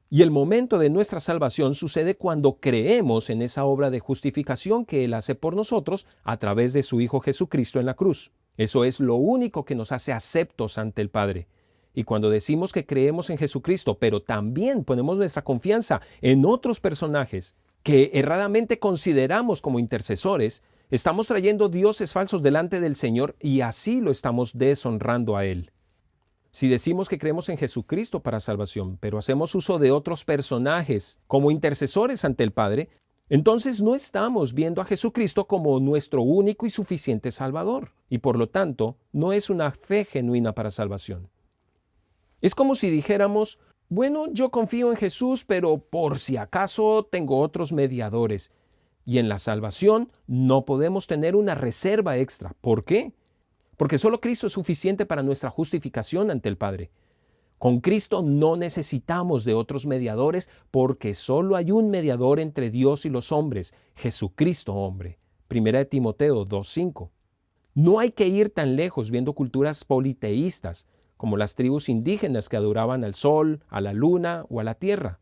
Y el momento de nuestra salvación sucede cuando creemos en esa obra de justificación que Él hace por nosotros a través de su Hijo Jesucristo en la cruz. Eso es lo único que nos hace aceptos ante el Padre. Y cuando decimos que creemos en Jesucristo, pero también ponemos nuestra confianza en otros personajes que erradamente consideramos como intercesores, estamos trayendo dioses falsos delante del Señor y así lo estamos deshonrando a Él. Si decimos que creemos en Jesucristo para salvación, pero hacemos uso de otros personajes como intercesores ante el Padre, entonces no estamos viendo a Jesucristo como nuestro único y suficiente Salvador, y por lo tanto no es una fe genuina para salvación. Es como si dijéramos, bueno, yo confío en Jesús, pero por si acaso tengo otros mediadores. Y en la salvación no podemos tener una reserva extra. ¿Por qué? Porque solo Cristo es suficiente para nuestra justificación ante el Padre. Con Cristo no necesitamos de otros mediadores porque solo hay un mediador entre Dios y los hombres, Jesucristo hombre. 1 Timoteo 2:5. No hay que ir tan lejos viendo culturas politeístas, como las tribus indígenas que adoraban al sol, a la luna o a la tierra.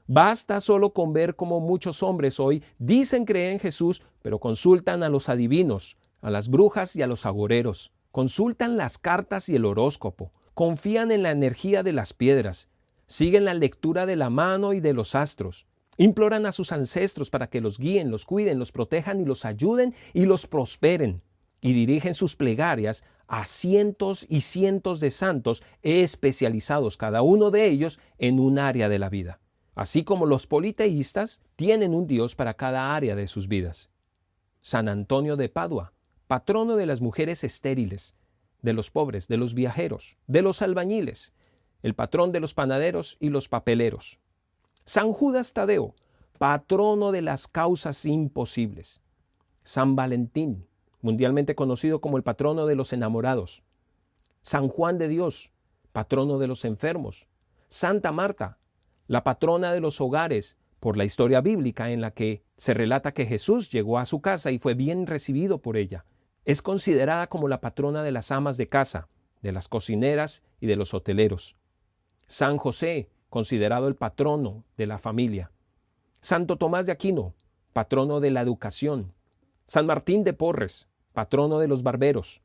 Basta solo con ver cómo muchos hombres hoy dicen creer en Jesús, pero consultan a los adivinos, a las brujas y a los agoreros. Consultan las cartas y el horóscopo, confían en la energía de las piedras, siguen la lectura de la mano y de los astros, imploran a sus ancestros para que los guíen, los cuiden, los protejan y los ayuden y los prosperen, y dirigen sus plegarias a cientos y cientos de santos especializados, cada uno de ellos en un área de la vida. Así como los politeístas tienen un Dios para cada área de sus vidas. San Antonio de Padua, patrono de las mujeres estériles, de los pobres, de los viajeros, de los albañiles, el patrón de los panaderos y los papeleros. San Judas Tadeo, patrono de las causas imposibles. San Valentín, mundialmente conocido como el patrono de los enamorados. San Juan de Dios, patrono de los enfermos. Santa Marta, la patrona de los hogares, por la historia bíblica en la que se relata que Jesús llegó a su casa y fue bien recibido por ella. Es considerada como la patrona de las amas de casa, de las cocineras y de los hoteleros. San José, considerado el patrono de la familia. Santo Tomás de Aquino, patrono de la educación. San Martín de Porres, patrono de los barberos.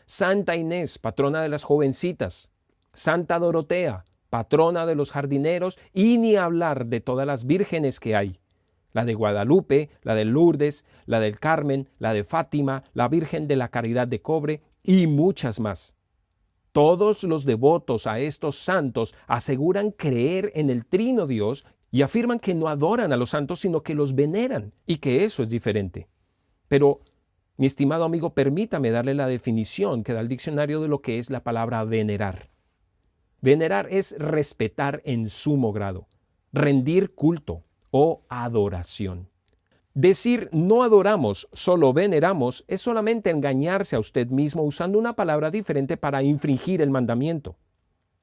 Santa Inés, patrona de las jovencitas. Santa Dorotea, patrona de los jardineros, y ni hablar de todas las vírgenes que hay. La de Guadalupe, la de Lourdes, la del Carmen, la de Fátima, la Virgen de la Caridad de Cobre y muchas más. Todos los devotos a estos santos aseguran creer en el Trino Dios y afirman que no adoran a los santos, sino que los veneran, y que eso es diferente. Pero, mi estimado amigo, permítame darle la definición que da el diccionario de lo que es la palabra venerar. Venerar es respetar en sumo grado, rendir culto o adoración. Decir no adoramos, solo veneramos es solamente engañarse a usted mismo usando una palabra diferente para infringir el mandamiento.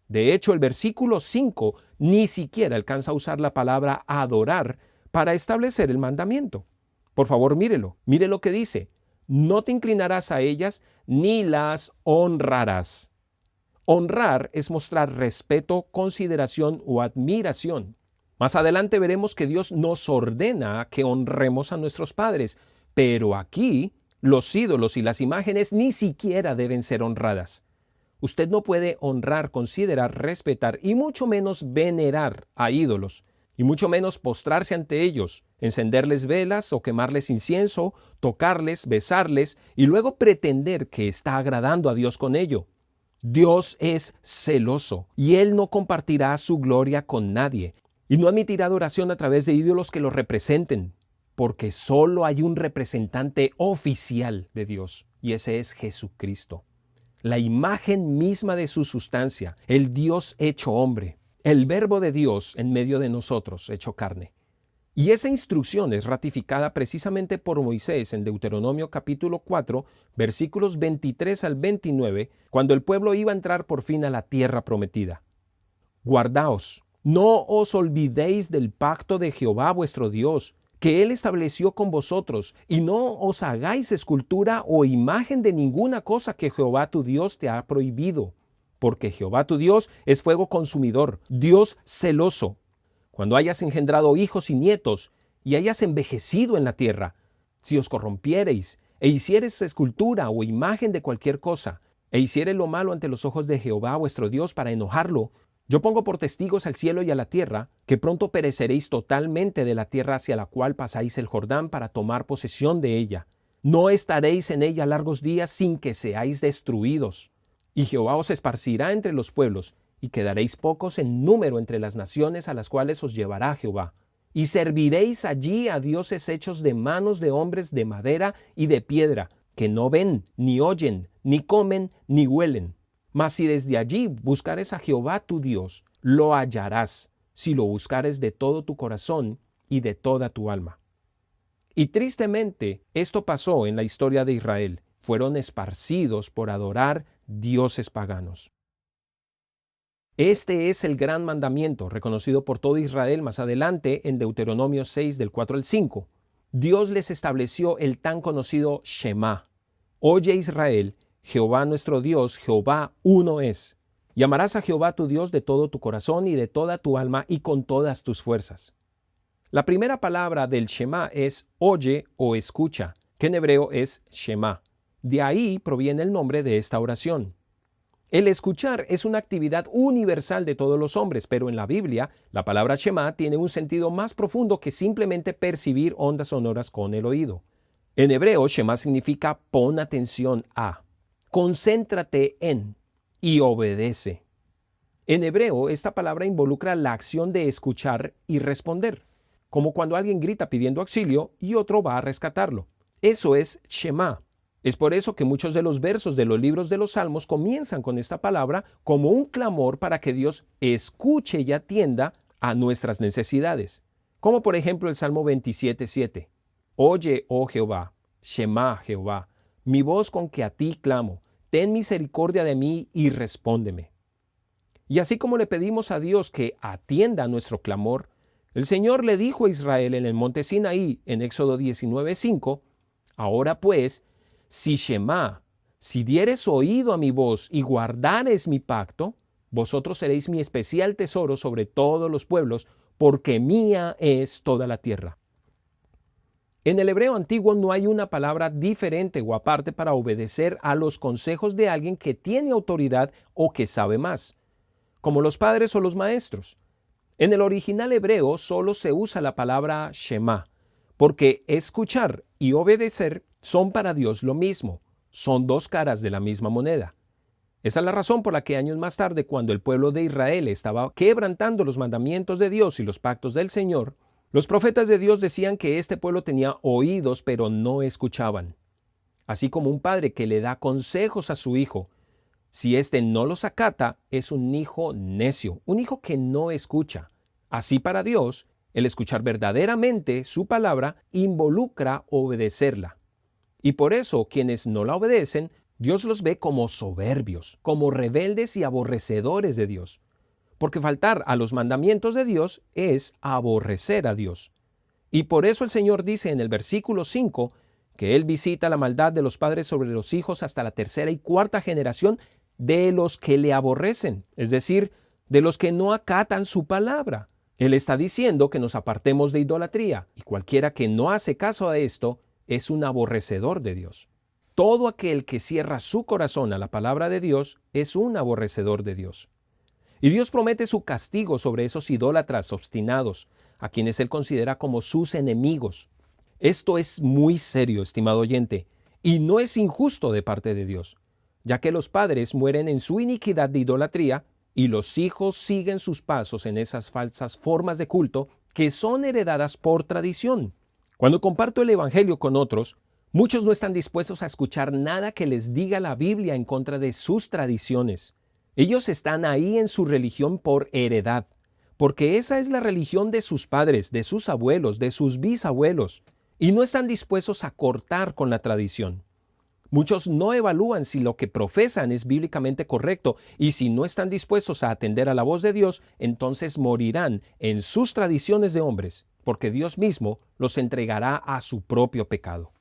De hecho, el versículo 5 ni siquiera alcanza a usar la palabra adorar para establecer el mandamiento. Por favor, mírelo. Mire lo que dice. No te inclinarás a ellas ni las honrarás. Honrar es mostrar respeto, consideración o admiración. Más adelante veremos que Dios nos ordena que honremos a nuestros padres, pero aquí los ídolos y las imágenes ni siquiera deben ser honradas. Usted no puede honrar, considerar, respetar y mucho menos venerar a ídolos, y mucho menos postrarse ante ellos, encenderles velas o quemarles incienso, tocarles, besarles y luego pretender que está agradando a Dios con ello. Dios es celoso y Él no compartirá su gloria con nadie y no admitirá adoración a través de ídolos que lo representen, porque solo hay un representante oficial de Dios y ese es Jesucristo, la imagen misma de su sustancia, el Dios hecho hombre, el Verbo de Dios en medio de nosotros hecho carne. Y esa instrucción es ratificada precisamente por Moisés en Deuteronomio capítulo 4, versículos 23 al 29, cuando el pueblo iba a entrar por fin a la tierra prometida. Guardaos, no os olvidéis del pacto de Jehová vuestro Dios, que Él estableció con vosotros, y no os hagáis escultura o imagen de ninguna cosa que Jehová tu Dios te ha prohibido, porque Jehová tu Dios es fuego consumidor, Dios celoso. Cuando hayas engendrado hijos y nietos, y hayas envejecido en la tierra, si os corrompiereis, e hiciereis escultura o imagen de cualquier cosa, e hiciereis lo malo ante los ojos de Jehová vuestro Dios para enojarlo, yo pongo por testigos al cielo y a la tierra, que pronto pereceréis totalmente de la tierra hacia la cual pasáis el Jordán para tomar posesión de ella. No estaréis en ella largos días sin que seáis destruidos. Y Jehová os esparcirá entre los pueblos, y quedaréis pocos en número entre las naciones a las cuales os llevará Jehová. Y serviréis allí a dioses hechos de manos de hombres de madera y de piedra, que no ven, ni oyen, ni comen, ni huelen. Mas si desde allí buscares a Jehová tu Dios, lo hallarás, si lo buscares de todo tu corazón y de toda tu alma. Y tristemente, esto pasó en la historia de Israel. Fueron esparcidos por adorar dioses paganos. Este es el gran mandamiento, reconocido por todo Israel más adelante en Deuteronomio 6, del 4 al 5. Dios les estableció el tan conocido Shema. Oye Israel, Jehová nuestro Dios, Jehová uno es. Y amarás a Jehová tu Dios de todo tu corazón y de toda tu alma y con todas tus fuerzas. La primera palabra del Shema es oye o escucha, que en hebreo es Shema. De ahí proviene el nombre de esta oración. El escuchar es una actividad universal de todos los hombres, pero en la Biblia, la palabra Shema tiene un sentido más profundo que simplemente percibir ondas sonoras con el oído. En hebreo, Shema significa pon atención a, concéntrate en y obedece. En hebreo, esta palabra involucra la acción de escuchar y responder, como cuando alguien grita pidiendo auxilio y otro va a rescatarlo. Eso es Shema. Es por eso que muchos de los versos de los libros de los Salmos comienzan con esta palabra como un clamor para que Dios escuche y atienda a nuestras necesidades. Como por ejemplo el Salmo 27:7. Oye, oh Jehová, Shema Jehová, mi voz con que a ti clamo, ten misericordia de mí y respóndeme. Y así como le pedimos a Dios que atienda a nuestro clamor, el Señor le dijo a Israel en el monte Sinaí, en Éxodo 19:5, ahora pues, si Shema, si dieres oído a mi voz y guardares mi pacto, vosotros seréis mi especial tesoro sobre todos los pueblos, porque mía es toda la tierra. En el hebreo antiguo no hay una palabra diferente o aparte para obedecer a los consejos de alguien que tiene autoridad o que sabe más, como los padres o los maestros. En el original hebreo solo se usa la palabra Shema, porque escuchar y obedecer son para Dios lo mismo, son dos caras de la misma moneda. Esa es la razón por la que años más tarde, cuando el pueblo de Israel estaba quebrantando los mandamientos de Dios y los pactos del Señor, los profetas de Dios decían que este pueblo tenía oídos pero no escuchaban. Así como un padre que le da consejos a su hijo, si éste no los acata, es un hijo necio, un hijo que no escucha. Así para Dios, el escuchar verdaderamente su palabra involucra obedecerla. Y por eso, quienes no la obedecen, Dios los ve como soberbios, como rebeldes y aborrecedores de Dios. Porque faltar a los mandamientos de Dios es aborrecer a Dios. Y por eso el Señor dice en el versículo 5 que Él visita la maldad de los padres sobre los hijos hasta la tercera y cuarta generación de los que le aborrecen, es decir, de los que no acatan su palabra. Él está diciendo que nos apartemos de idolatría, y cualquiera que no hace caso a esto es un aborrecedor de Dios. Todo aquel que cierra su corazón a la palabra de Dios es un aborrecedor de Dios. Y Dios promete su castigo sobre esos idólatras obstinados, a quienes él considera como sus enemigos. Esto es muy serio, estimado oyente, y no es injusto de parte de Dios, ya que los padres mueren en su iniquidad de idolatría y los hijos siguen sus pasos en esas falsas formas de culto que son heredadas por tradición. Cuando comparto el Evangelio con otros, muchos no están dispuestos a escuchar nada que les diga la Biblia en contra de sus tradiciones. Ellos están ahí en su religión por heredad, porque esa es la religión de sus padres, de sus abuelos, de sus bisabuelos, y no están dispuestos a cortar con la tradición. Muchos no evalúan si lo que profesan es bíblicamente correcto, y si no están dispuestos a atender a la voz de Dios, entonces morirán en sus tradiciones de hombres, porque Dios mismo los entregará a su propio pecado.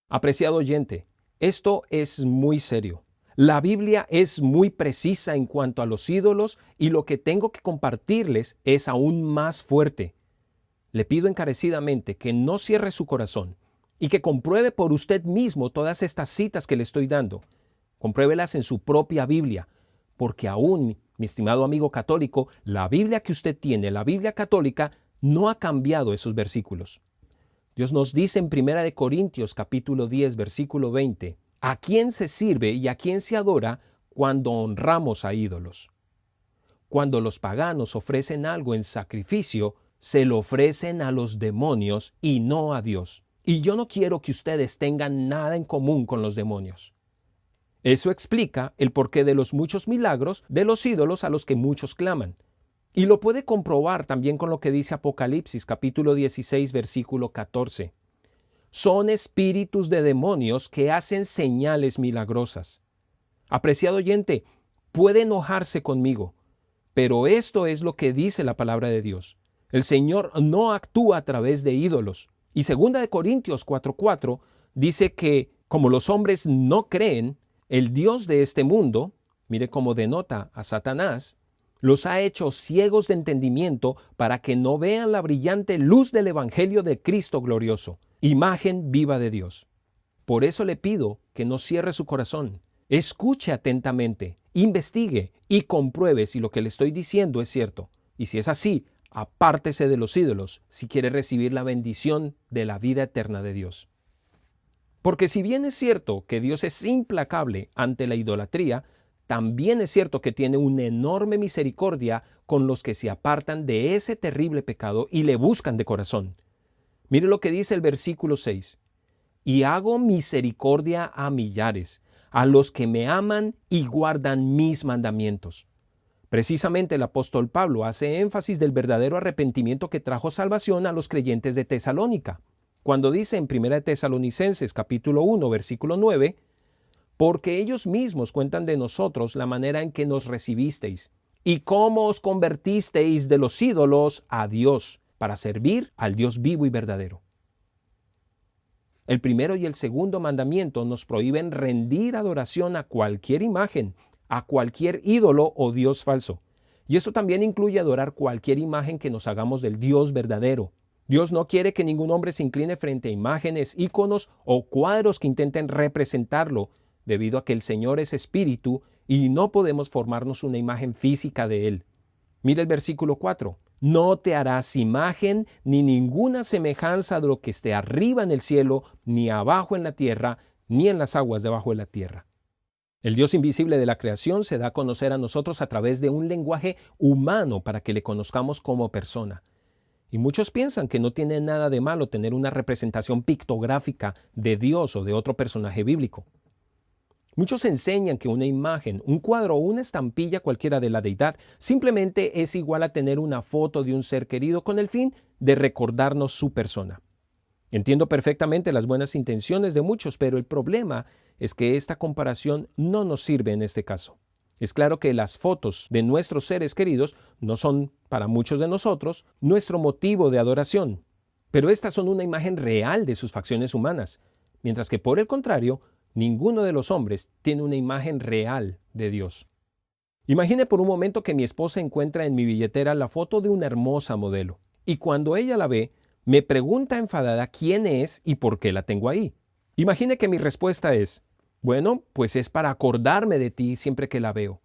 Apreciado oyente, esto es muy serio. La Biblia es muy precisa en cuanto a los ídolos y lo que tengo que compartirles es aún más fuerte. Le pido encarecidamente que no cierre su corazón y que compruebe por usted mismo todas estas citas que le estoy dando. Compruébelas en su propia Biblia, porque aún, mi estimado amigo católico, la Biblia que usted tiene, la Biblia católica, no ha cambiado esos versículos. Dios nos dice en 1 Corintios capítulo 10, versículo 20, ¿a quién se sirve y a quién se adora cuando honramos a ídolos? Cuando los paganos ofrecen algo en sacrificio, se lo ofrecen a los demonios y no a Dios. Y yo no quiero que ustedes tengan nada en común con los demonios. Eso explica el porqué de los muchos milagros de los ídolos a los que muchos claman. Y lo puede comprobar también con lo que dice Apocalipsis capítulo 16 versículo 14. Son espíritus de demonios que hacen señales milagrosas. Apreciado oyente, puede enojarse conmigo, pero esto es lo que dice la palabra de Dios. El Señor no actúa a través de ídolos. Y 2 Corintios 4:4 dice que como los hombres no creen, el Dios de este mundo, mire cómo denota a Satanás, los ha hecho ciegos de entendimiento para que no vean la brillante luz del Evangelio de Cristo glorioso, imagen viva de Dios. Por eso le pido que no cierre su corazón. Escuche atentamente, investigue y compruebe si lo que le estoy diciendo es cierto. Y si es así, apártese de los ídolos si quiere recibir la bendición de la vida eterna de Dios. Porque si bien es cierto que Dios es implacable ante la idolatría, también es cierto que tiene una enorme misericordia con los que se apartan de ese terrible pecado y le buscan de corazón. Mire lo que dice el versículo 6. Y hago misericordia a millares, a los que me aman y guardan mis mandamientos. Precisamente el apóstol Pablo hace énfasis del verdadero arrepentimiento que trajo salvación a los creyentes de Tesalónica, cuando dice en 1 Tesalonicenses capítulo 1 versículo 9, porque ellos mismos cuentan de nosotros la manera en que nos recibisteis y cómo os convertisteis de los ídolos a Dios para servir al Dios vivo y verdadero. El primero y el segundo mandamiento nos prohíben rendir adoración a cualquier imagen, a cualquier ídolo o Dios falso. Y esto también incluye adorar cualquier imagen que nos hagamos del Dios verdadero. Dios no quiere que ningún hombre se incline frente a imágenes, íconos o cuadros que intenten representarlo, debido a que el Señor es espíritu y no podemos formarnos una imagen física de Él. Mira el versículo 4. No te harás imagen ni ninguna semejanza de lo que esté arriba en el cielo, ni abajo en la tierra, ni en las aguas debajo de la tierra. El Dios invisible de la creación se da a conocer a nosotros a través de un lenguaje humano para que le conozcamos como persona. Y muchos piensan que no tiene nada de malo tener una representación pictográfica de Dios o de otro personaje bíblico. Muchos enseñan que una imagen, un cuadro o una estampilla cualquiera de la deidad simplemente es igual a tener una foto de un ser querido con el fin de recordarnos su persona. Entiendo perfectamente las buenas intenciones de muchos, pero el problema es que esta comparación no nos sirve en este caso. Es claro que las fotos de nuestros seres queridos no son, para muchos de nosotros, nuestro motivo de adoración, pero estas son una imagen real de sus facciones humanas, mientras que por el contrario, ninguno de los hombres tiene una imagen real de Dios. Imagine por un momento que mi esposa encuentra en mi billetera la foto de una hermosa modelo, y cuando ella la ve, me pregunta enfadada quién es y por qué la tengo ahí. Imagine que mi respuesta es, bueno, pues es para acordarme de ti siempre que la veo.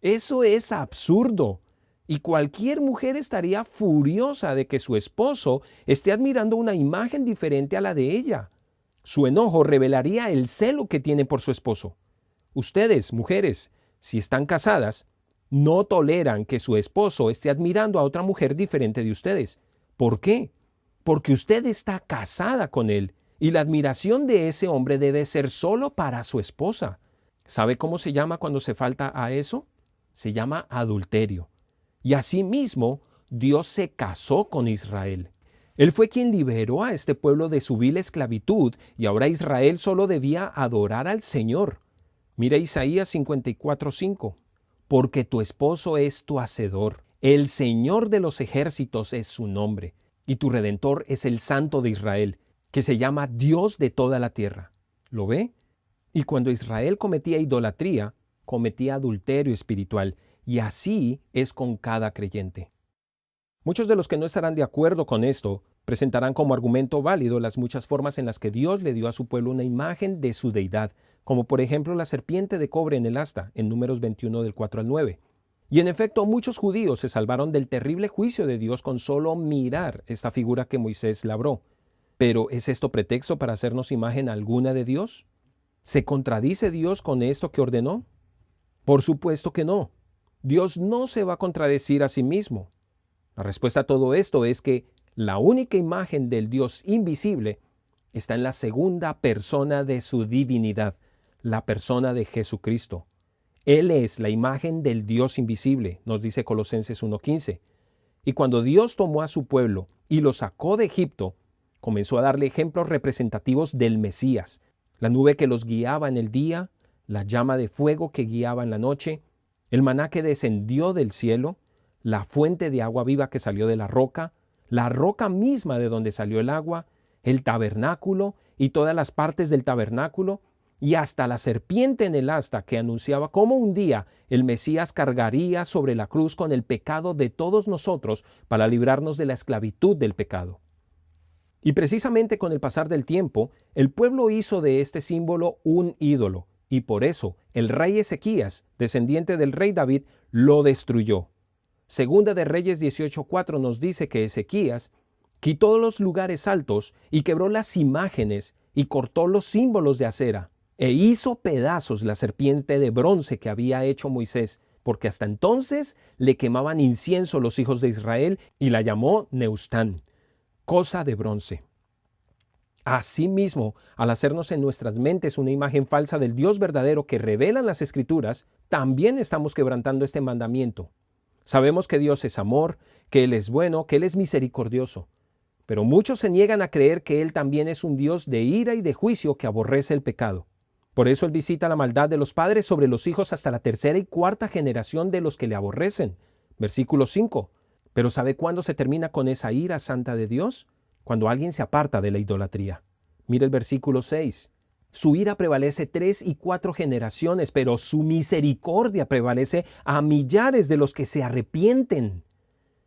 Eso es absurdo. Y cualquier mujer estaría furiosa de que su esposo esté admirando una imagen diferente a la de ella. Su enojo revelaría el celo que tiene por su esposo. Ustedes, mujeres, si están casadas, no toleran que su esposo esté admirando a otra mujer diferente de ustedes. ¿Por qué? Porque usted está casada con él y la admiración de ese hombre debe ser solo para su esposa. ¿Sabe cómo se llama cuando se falta a eso? Se llama adulterio. Y asimismo, Dios se casó con Israel. Él fue quien liberó a este pueblo de su vil esclavitud y ahora Israel solo debía adorar al Señor. Mira Isaías 54:5. Porque tu esposo es tu hacedor, el Señor de los ejércitos es su nombre, y tu Redentor es el Santo de Israel, que se llama Dios de toda la tierra. ¿Lo ve? Y cuando Israel cometía idolatría, cometía adulterio espiritual, y así es con cada creyente. Muchos de los que no estarán de acuerdo con esto presentarán como argumento válido las muchas formas en las que Dios le dio a su pueblo una imagen de su deidad, como por ejemplo la serpiente de cobre en el asta, en Números 21 del 4 al 9. Y en efecto, muchos judíos se salvaron del terrible juicio de Dios con solo mirar esta figura que Moisés labró. Pero ¿es esto pretexto para hacernos imagen alguna de Dios? ¿Se contradice Dios con esto que ordenó? Por supuesto que no. Dios no se va a contradecir a sí mismo. La respuesta a todo esto es que la única imagen del Dios invisible está en la segunda persona de su divinidad, la persona de Jesucristo. Él es la imagen del Dios invisible, nos dice Colosenses 1:15. Y cuando Dios tomó a su pueblo y lo sacó de Egipto, comenzó a darle ejemplos representativos del Mesías, la nube que los guiaba en el día, la llama de fuego que guiaba en la noche, el maná que descendió del cielo, la fuente de agua viva que salió de la roca misma de donde salió el agua, el tabernáculo y todas las partes del tabernáculo, y hasta la serpiente en el asta que anunciaba cómo un día el Mesías cargaría sobre la cruz con el pecado de todos nosotros para librarnos de la esclavitud del pecado. Y precisamente con el pasar del tiempo, el pueblo hizo de este símbolo un ídolo, y por eso el rey Ezequías, descendiente del rey David, lo destruyó. Segunda de Reyes 18:4 nos dice que Ezequías quitó los lugares altos y quebró las imágenes y cortó los símbolos de acera e hizo pedazos la serpiente de bronce que había hecho Moisés, porque hasta entonces le quemaban incienso los hijos de Israel y la llamó Neustán, cosa de bronce. Asimismo, al hacernos en nuestras mentes una imagen falsa del Dios verdadero que revelan las Escrituras, también estamos quebrantando este mandamiento. Sabemos que Dios es amor, que Él es bueno, que Él es misericordioso. Pero muchos se niegan a creer que Él también es un Dios de ira y de juicio que aborrece el pecado. Por eso Él visita la maldad de los padres sobre los hijos hasta la tercera y cuarta generación de los que le aborrecen. Versículo 5. Pero ¿sabe cuándo se termina con esa ira santa de Dios? Cuando alguien se aparta de la idolatría. Mire el versículo 6. Su ira prevalece 3 y 4 generaciones, pero su misericordia prevalece a millares de los que se arrepienten.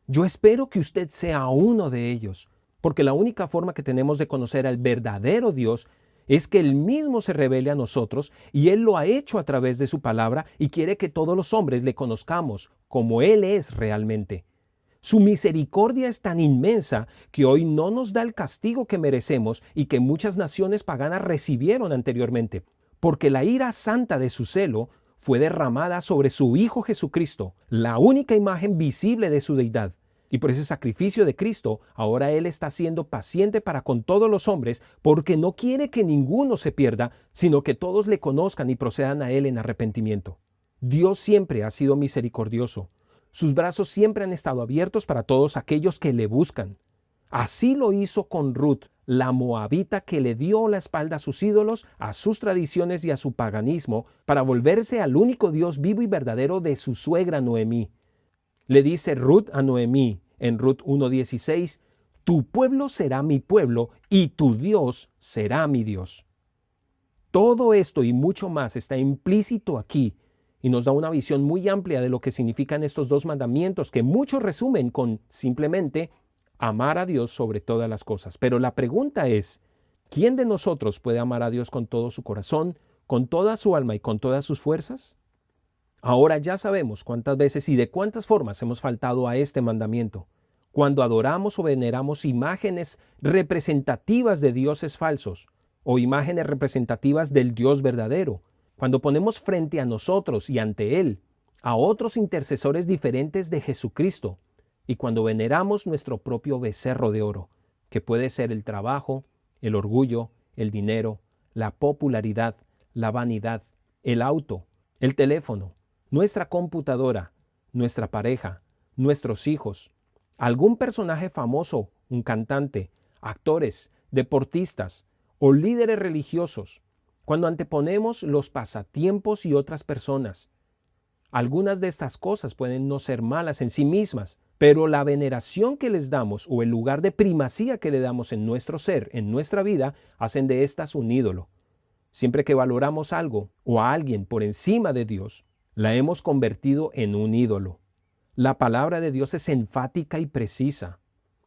Yo espero que usted sea uno de ellos, porque la única forma que tenemos de conocer al verdadero Dios es que Él mismo se revele a nosotros, y Él lo ha hecho a través de su palabra y quiere que todos los hombres le conozcamos como Él es realmente. Su misericordia es tan inmensa que hoy no nos da el castigo que merecemos y que muchas naciones paganas recibieron anteriormente, porque la ira santa de su celo fue derramada sobre su Hijo Jesucristo, la única imagen visible de su deidad. Y por ese sacrificio de Cristo, ahora Él está siendo paciente para con todos los hombres, porque no quiere que ninguno se pierda, sino que todos le conozcan y procedan a Él en arrepentimiento. Dios siempre ha sido misericordioso. Sus brazos siempre han estado abiertos para todos aquellos que le buscan. Así lo hizo con Ruth, la moabita que le dio la espalda a sus ídolos, a sus tradiciones y a su paganismo, para volverse al único Dios vivo y verdadero de su suegra Noemí. Le dice Ruth a Noemí en Ruth 1:16, tu pueblo será mi pueblo y tu Dios será mi Dios. Todo esto y mucho más está implícito aquí, y nos da una visión muy amplia de lo que significan estos dos mandamientos que muchos resumen con simplemente amar a Dios sobre todas las cosas. Pero la pregunta es, ¿quién de nosotros puede amar a Dios con todo su corazón, con toda su alma y con todas sus fuerzas? Ahora ya sabemos cuántas veces y de cuántas formas hemos faltado a este mandamiento. Cuando adoramos o veneramos imágenes representativas de dioses falsos o imágenes representativas del Dios verdadero, cuando ponemos frente a nosotros y ante Él a otros intercesores diferentes de Jesucristo, y cuando veneramos nuestro propio becerro de oro, que puede ser el trabajo, el orgullo, el dinero, la popularidad, la vanidad, el auto, el teléfono, nuestra computadora, nuestra pareja, nuestros hijos, algún personaje famoso, un cantante, actores, deportistas o líderes religiosos, cuando anteponemos los pasatiempos y otras personas. Algunas de estas cosas pueden no ser malas en sí mismas, pero la veneración que les damos o el lugar de primacía que le damos en nuestro ser, en nuestra vida, hacen de estas un ídolo. Siempre que valoramos algo o a alguien por encima de Dios, la hemos convertido en un ídolo. La palabra de Dios es enfática y precisa.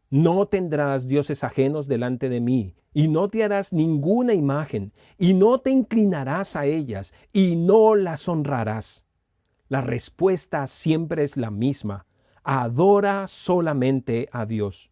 No tendrás dioses ajenos delante de mí, y no te harás ninguna imagen, y no te inclinarás a ellas, y no las honrarás. La respuesta siempre es la misma. Adora solamente a Dios.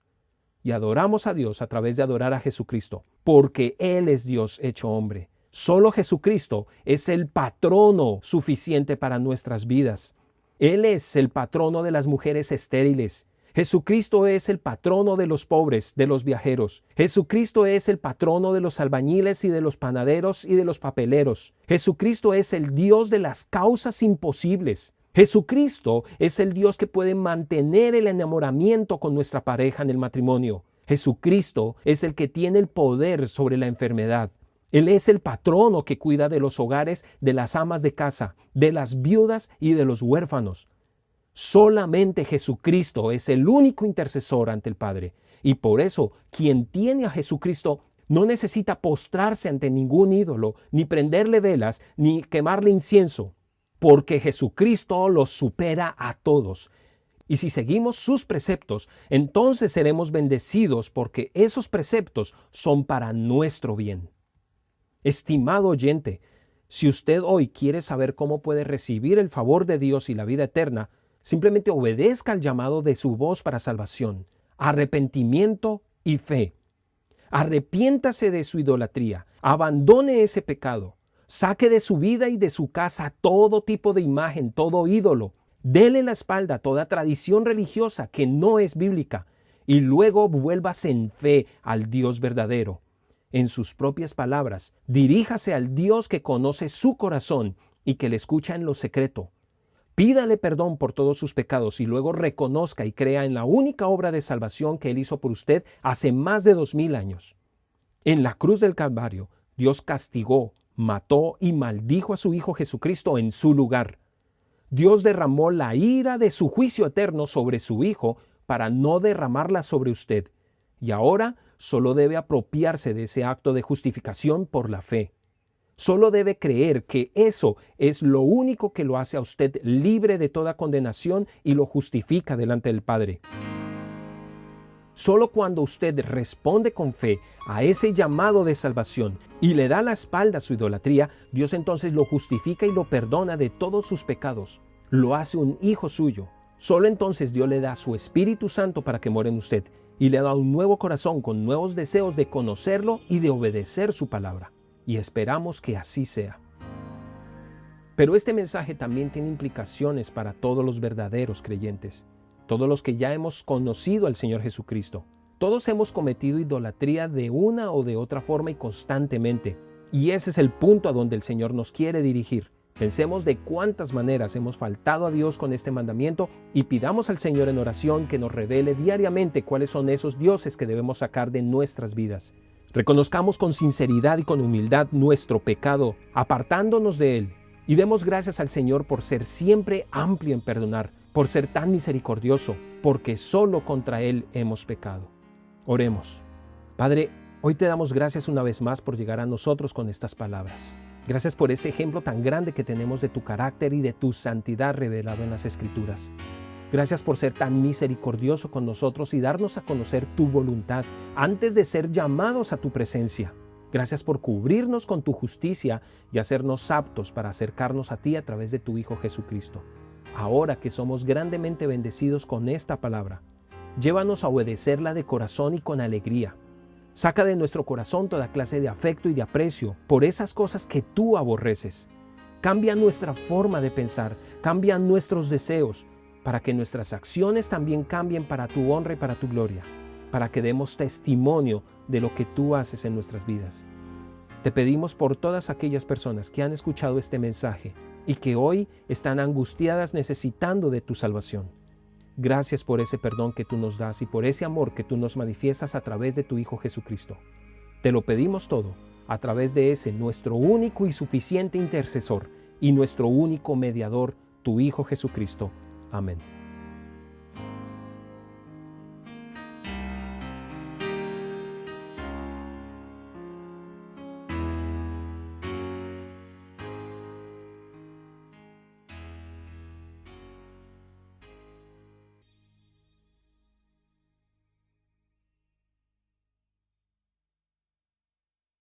Y adoramos a Dios a través de adorar a Jesucristo, porque Él es Dios hecho hombre. Solo Jesucristo es el patrono suficiente para nuestras vidas. Él es el patrono de las mujeres estériles. Jesucristo es el patrono de los pobres, de los viajeros. Jesucristo es el patrono de los albañiles y de los panaderos y de los papeleros. Jesucristo es el Dios de las causas imposibles. Jesucristo es el Dios que puede mantener el enamoramiento con nuestra pareja en el matrimonio. Jesucristo es el que tiene el poder sobre la enfermedad. Él es el patrono que cuida de los hogares de las amas de casa, de las viudas y de los huérfanos. Solamente Jesucristo es el único intercesor ante el Padre. Y por eso, quien tiene a Jesucristo no necesita postrarse ante ningún ídolo, ni prenderle velas, ni quemarle incienso, porque Jesucristo los supera a todos. Y si seguimos sus preceptos, entonces seremos bendecidos porque esos preceptos son para nuestro bien. Estimado oyente, si usted hoy quiere saber cómo puede recibir el favor de Dios y la vida eterna, simplemente obedezca al llamado de su voz para salvación, arrepentimiento y fe. Arrepiéntase de su idolatría, abandone ese pecado, saque de su vida y de su casa todo tipo de imagen, todo ídolo, dele la espalda a toda tradición religiosa que no es bíblica y luego vuélvase en fe al Dios verdadero. En sus propias palabras, diríjase al Dios que conoce su corazón y que le escucha en lo secreto. Pídale perdón por todos sus pecados y luego reconozca y crea en la única obra de salvación que Él hizo por usted hace más de 2000 años. En la cruz del Calvario, Dios castigó, mató y maldijo a su Hijo Jesucristo en su lugar. Dios derramó la ira de su juicio eterno sobre su Hijo para no derramarla sobre usted. Y ahora solo debe apropiarse de ese acto de justificación por la fe. Solo debe creer que eso es lo único que lo hace a usted libre de toda condenación y lo justifica delante del Padre. Solo cuando usted responde con fe a ese llamado de salvación y le da la espalda a su idolatría, Dios entonces lo justifica y lo perdona de todos sus pecados. Lo hace un hijo suyo. Solo entonces Dios le da su Espíritu Santo para que more en usted y le da un nuevo corazón con nuevos deseos de conocerlo y de obedecer su palabra. Y esperamos que así sea. Pero este mensaje también tiene implicaciones para todos los verdaderos creyentes, todos los que ya hemos conocido al Señor Jesucristo. Todos hemos cometido idolatría de una o de otra forma y constantemente. Y ese es el punto a donde el Señor nos quiere dirigir. Pensemos de cuántas maneras hemos faltado a Dios con este mandamiento y pidamos al Señor en oración que nos revele diariamente cuáles son esos dioses que debemos sacar de nuestras vidas. Reconozcamos con sinceridad y con humildad nuestro pecado, apartándonos de él, y demos gracias al Señor por ser siempre amplio en perdonar, por ser tan misericordioso, porque solo contra Él hemos pecado. Oremos. Padre, hoy te damos gracias una vez más por llegar a nosotros con estas palabras. Gracias por ese ejemplo tan grande que tenemos de tu carácter y de tu santidad revelado en las Escrituras. Gracias por ser tan misericordioso con nosotros y darnos a conocer tu voluntad antes de ser llamados a tu presencia. Gracias por cubrirnos con tu justicia y hacernos aptos para acercarnos a ti a través de tu Hijo Jesucristo. Ahora que somos grandemente bendecidos con esta palabra, llévanos a obedecerla de corazón y con alegría. Saca de nuestro corazón toda clase de afecto y de aprecio por esas cosas que tú aborreces. Cambia nuestra forma de pensar, cambia nuestros deseos, para que nuestras acciones también cambien para tu honra y para tu gloria, para que demos testimonio de lo que tú haces en nuestras vidas. Te pedimos por todas aquellas personas que han escuchado este mensaje y que hoy están angustiadas necesitando de tu salvación. Gracias por ese perdón que tú nos das y por ese amor que tú nos manifiestas a través de tu Hijo Jesucristo. Te lo pedimos todo a través de ese nuestro único y suficiente intercesor y nuestro único mediador, tu Hijo Jesucristo. Amén.